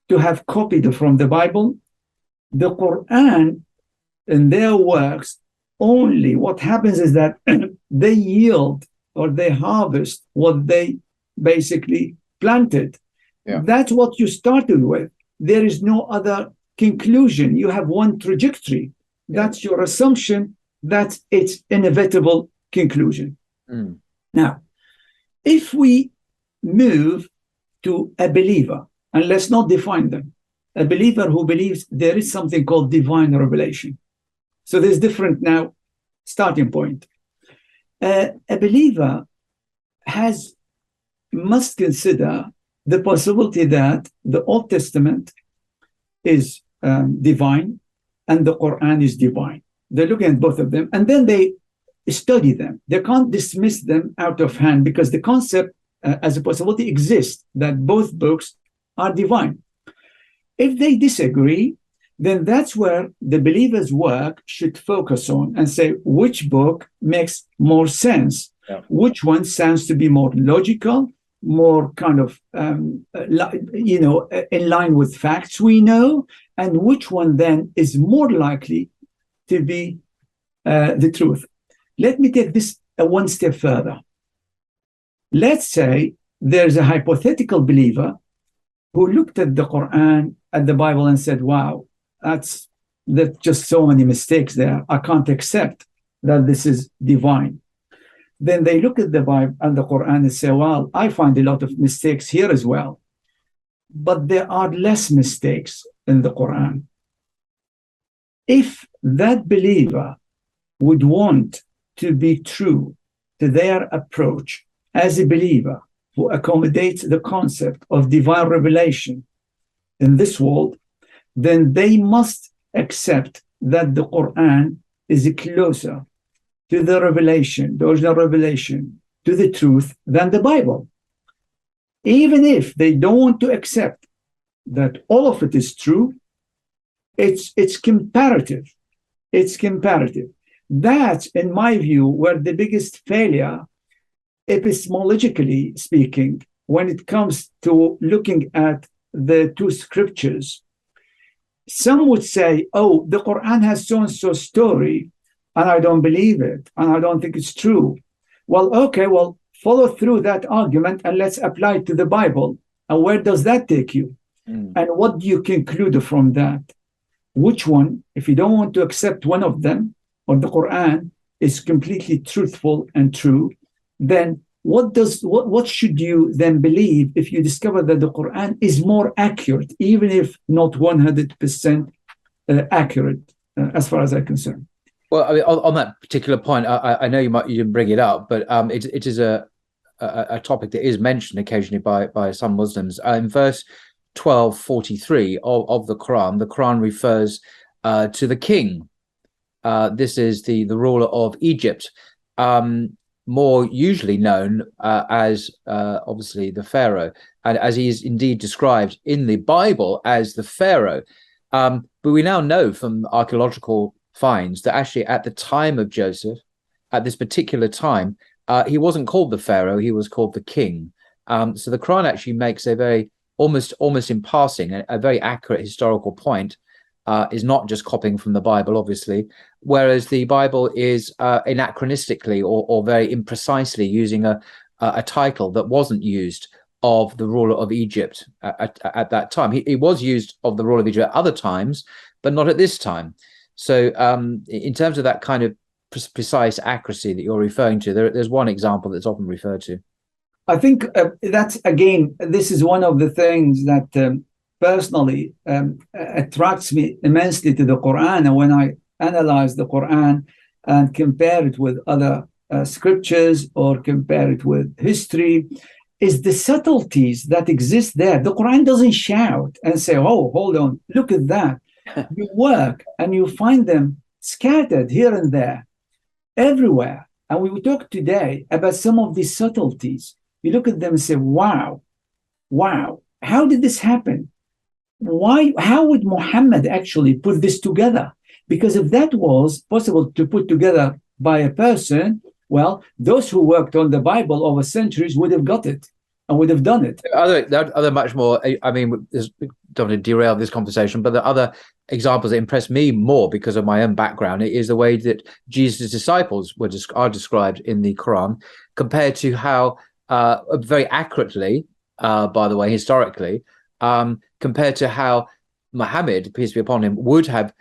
Speaker 2: to have copied from the Bible. The Quran, in their works, only what happens is that they yield or they harvest what they basically planted. Yeah. That's what you started with. There is no other conclusion. You have one trajectory. Yeah. That's your assumption. That's its inevitable conclusion. Now, if we move to a believer, and let's not define them, a believer who believes there is something called divine revelation. So there's different now starting point. A believer must consider the possibility that the Old Testament is divine and the Quran is divine. They're looking at both of them, and then they study them. They can't dismiss them out of hand, because the concept as a possibility exists that both books are divine. If they disagree, then that's where the believer's work should focus on and say which book makes more sense, which one sounds to be more logical, more kind of in line with facts we know, and which one then is more likely to be the truth. Let me take this one step further. Let's say there's a hypothetical believer who looked at the Quran, at the Bible, and said, wow, there's just so many mistakes there. I can't accept that this is divine. Then they look at the Bible and the Quran and say, well, I find a lot of mistakes here as well. But there are less mistakes in the Quran. If that believer would want to be true to their approach as a believer who accommodates the concept of divine revelation in this world, then they must accept that the Quran is closer to the revelation, the original revelation, to the truth than the Bible. Even if they don't want to accept that all of it is true, it's comparative. It's comparative. That's, in my view, where the biggest failure, epistemologically speaking, when it comes to looking at the two scriptures. Some would say, oh, the Quran has so-and-so story, and I don't believe it, and I don't think it's true. Well, okay, well, follow through that argument, and let's apply it to the Bible. And where does that take you? And what do you conclude from that? Which one, if you don't want to accept one of them, or the Quran is completely truthful and true, then what should you then believe if you discover that the Quran is more accurate, even if not 100% accurate, as far as I'm concerned?
Speaker 1: Well, I mean, on that particular point, I know you didn't bring it up, but it is a topic that is mentioned occasionally by some Muslims. In verse 1243 of the Quran refers to the king. This is the ruler of Egypt, more usually known as obviously the Pharaoh, and as he is indeed described in the Bible as the Pharaoh. But we now know from archaeological finds that actually at the time of Joseph, at this particular time, he wasn't called the Pharaoh, he was called the king. So the Quran actually makes a very almost in passing a very accurate historical point. Is not just copying from the Bible, obviously, whereas the Bible is anachronistically or very imprecisely using a title that wasn't used of the ruler of Egypt at that time. He was used of the ruler of Egypt at other times, but not at this time. So in terms of that kind of precise accuracy that you're referring to, there's one example that's often referred to.
Speaker 2: I think that's, again, this is one of the things that personally attracts me immensely to the Quran. And when I analyze the Quran and compare it with other scriptures or compare it with history, is the subtleties that exist there. The Quran doesn't shout and say, oh, hold on, look at that. You work and you find them scattered here and there, everywhere. And we will talk today about some of these subtleties. You look at them and say, wow, how did this happen? How would Muhammad actually put this together? Because if that was possible to put together by a person, well, those who worked on the Bible over centuries would have got it and would have done it.
Speaker 1: Other much more, I mean, don't want to derail this conversation, but the other examples that impress me more because of my own background is the way that Jesus' disciples are described in the Quran, compared to how very accurately, by the way, historically, compared to how Muhammad, peace be upon him, would have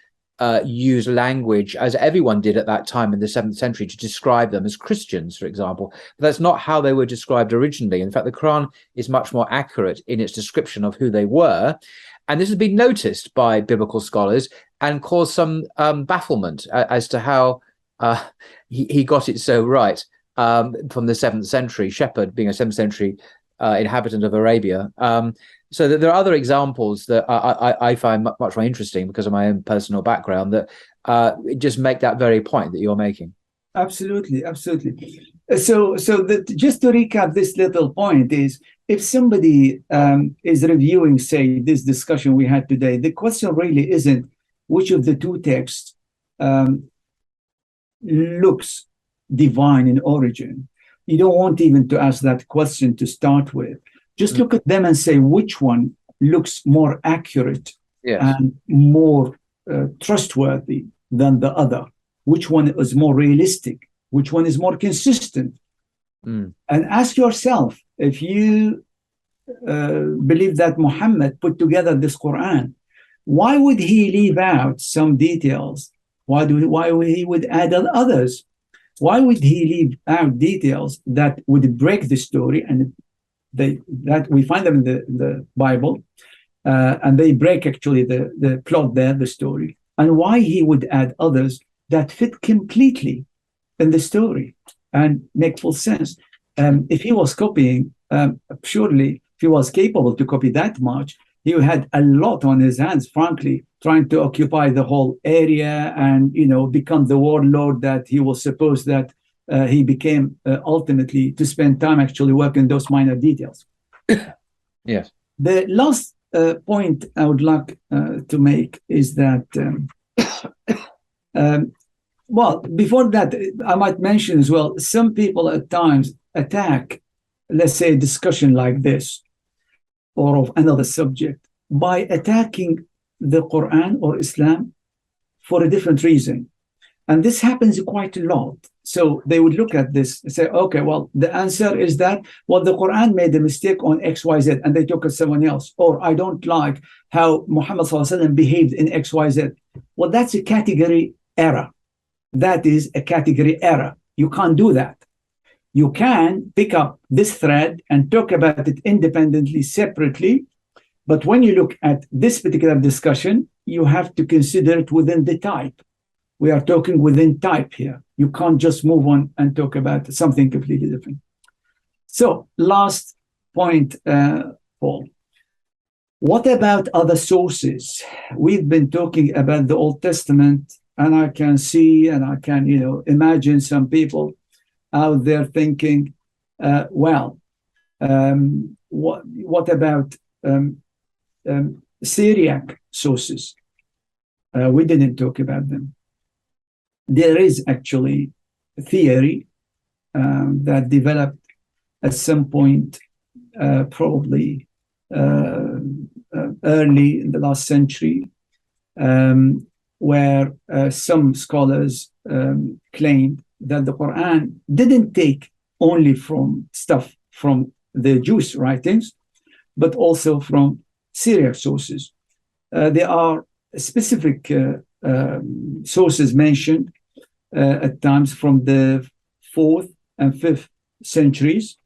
Speaker 1: use language, as everyone did at that time in the 7th century, to describe them as Christians, for example. But that's not how they were described originally. In fact, the Quran is much more accurate in its description of who they were. And this has been noticed by biblical scholars and caused some bafflement as to how he got it so right from the 7th century, Shepherd being a 7th century inhabitant of Arabia. So that there are other examples that I find much more interesting because of my own personal background that just make that very point that you're making.
Speaker 2: Absolutely, absolutely. So just to recap this little point is, if somebody is reviewing, say, this discussion we had today, the question really isn't which of the two texts looks divine in origin. You don't want even to ask that question to start with. Just look at them and say which one looks more accurate and more trustworthy than the other. Which one is more realistic? Which one is more consistent? And ask yourself, if you believe that Muhammad put together this Quran, why would he leave out some details? Why would he would add others? Why would he leave out details that would break the story? And that we find them in the Bible, and they break actually the plot there, the story. And why he would add others that fit completely in the story and make full sense. If he was copying, surely if he was capable to copy that much, he had a lot on his hands, frankly, trying to occupy the whole area and, become the warlord that he was supposed that he became ultimately, to spend time actually working those minor details.
Speaker 1: Yes.
Speaker 2: The last point I would like to make is that, well, before that, I might mention as well, some people at times attack, let's say, a discussion like this or of another subject by attacking the Quran or Islam for a different reason. And this happens quite a lot. So they would look at this and say, okay, well, the answer is that, well, the Quran made a mistake on XYZ and they took it someone else. Or I don't like how Muhammad ﷺ behaved in XYZ. Well, that's a category error. That is a category error. You can't do that. You can pick up this thread and talk about it independently, separately. But when you look at this particular discussion, you have to consider it within the type. We are talking within type here. You can't just move on and talk about something completely different. So, last point, Paul. What about other sources? We've been talking about the Old Testament, and I can see and I can, imagine some people out there thinking, what about Syriac sources? We didn't talk about them. There is actually a theory that developed at some point, probably early in the last century, where some scholars claimed that the Quran didn't take only from stuff from the Jewish writings, but also from Syriac sources. There are specific sources mentioned at times from the 4th and 5th centuries,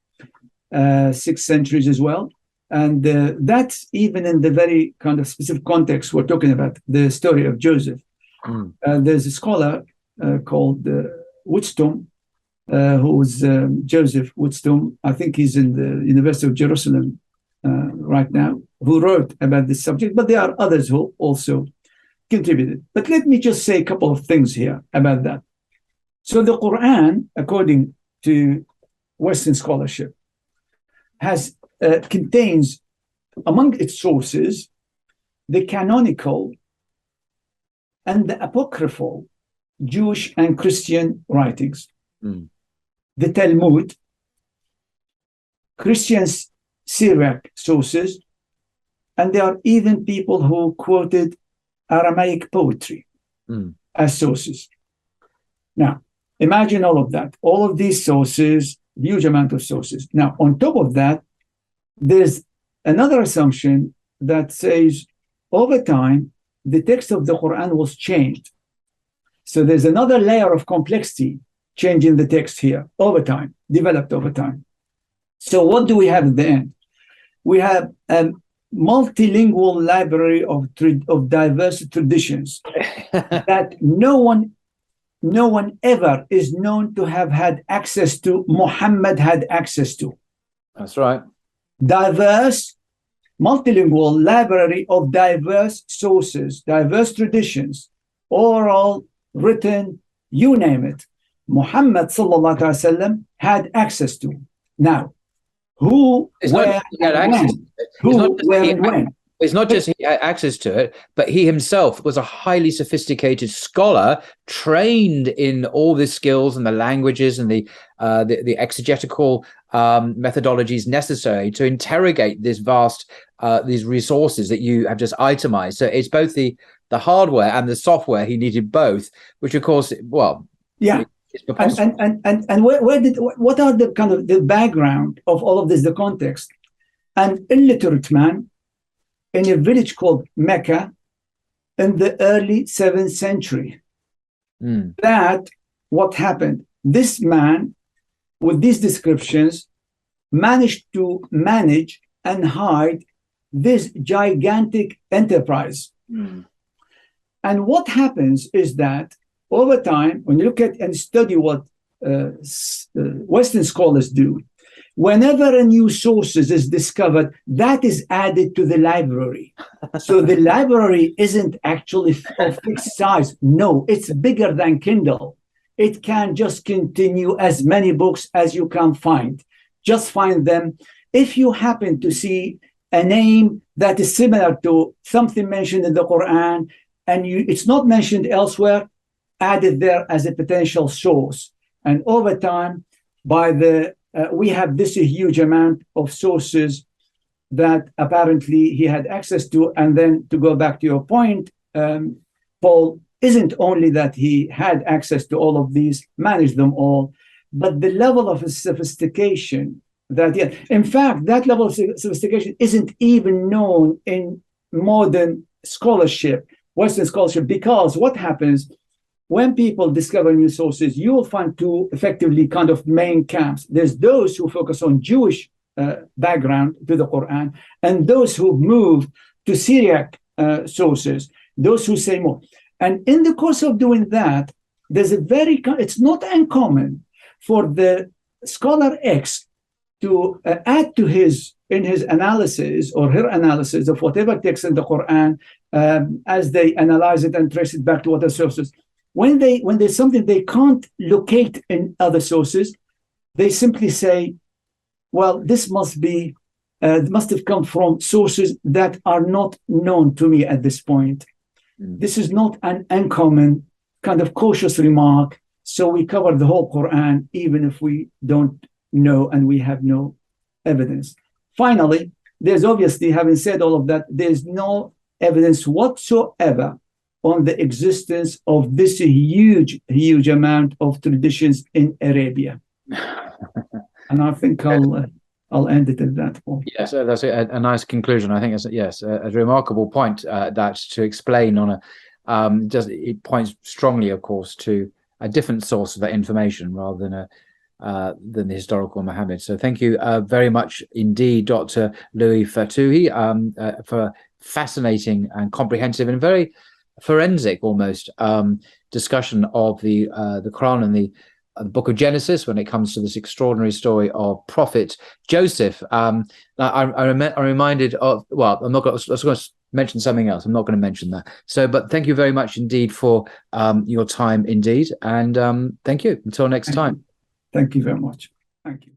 Speaker 2: 6th centuries as well. And that's even in the very kind of specific context we're talking about, the story of Joseph. There's a scholar called Woodstone, who's Joseph Woodstone. I think he's in the University of Jerusalem right now, who wrote about this subject, but there are others who also contributed. But let me just say a couple of things here about that. So the Quran, according to Western scholarship, contains among its sources the canonical and the apocryphal Jewish and Christian writings. The Talmud, Christians' Syriac sources, and there are even people who quoted Aramaic poetry as sources. Now, imagine all of that, all of these sources, huge amount of sources. Now, on top of that, there's another assumption that says over time, the text of the Quran was changed. So there's another layer of complexity changing the text here over time, developed over time. So what do we have at the end? We have a multilingual library of diverse traditions that no one ever is known to have had access to. Muhammad had access to.
Speaker 1: That's right.
Speaker 2: Diverse, multilingual library of diverse sources, diverse traditions, oral, written, you name it. Muhammad sallallahu alaihi wasallam had access to. Now, who, where, and when? Who, where, and when?
Speaker 1: It's not just he had access to it, but he himself was a highly sophisticated scholar, trained in all the skills and the languages and the exegetical methodologies necessary to interrogate this vast these resources that you have just itemized. So it's both the hardware and the software. He needed both, which of course, well,
Speaker 2: yeah. And what are the kind of the background of all of this, the context? An illiterate man in a village called Mecca in the early 7th century. That what happened? This man, with these descriptions, managed to manage and hide this gigantic enterprise. And what happens is that over time, when you look at and study what Western scholars do, whenever a new source is discovered, that is added to the library. So the library isn't actually of fixed size. No, it's bigger than Kindle. It can just continue as many books as you can find. Just find them. If you happen to see a name that is similar to something mentioned in the Quran, and it's not mentioned elsewhere, add it there as a potential source. And over time, we have this huge amount of sources that apparently he had access to. And then to go back to your point, Paul, isn't only that he had access to all of these, managed them all, but the level of sophistication in fact, that level of sophistication isn't even known in modern scholarship, Western scholarship, because what happens when people discover new sources, you will find two effectively kind of main camps. There's those who focus on Jewish background to the Quran, and those who move to Syriac sources, those who say more. And in the course of doing that, it's not uncommon for the scholar X to add to in his analysis or her analysis of whatever text in the Quran as they analyze it and trace it back to other sources. When there's something they can't locate in other sources, they simply say, well, this must have come from sources that are not known to me at this point. This is not an uncommon kind of cautious remark. So we cover the whole Quran, even if we don't know and we have no evidence. Finally, there's obviously, having said all of that, there's no evidence whatsoever on the existence of this huge amount of traditions in Arabia. And I think I'll end it at that point.
Speaker 1: Yes, that's a nice conclusion. I think it's a remarkable point that to explain on it points strongly, of course, to a different source of that information rather than the historical Muhammad. So thank you very much indeed, Dr. Louay Fatoohi, for fascinating and comprehensive and very forensic almost discussion of the Quran and the book of Genesis when it comes to this extraordinary story of Prophet Joseph. I'm reminded of, well, I was going to mention something else. I'm not going to mention that. So, but thank you very much indeed for your time indeed. And thank you. Until next time.
Speaker 2: Thank you very much. Thank you.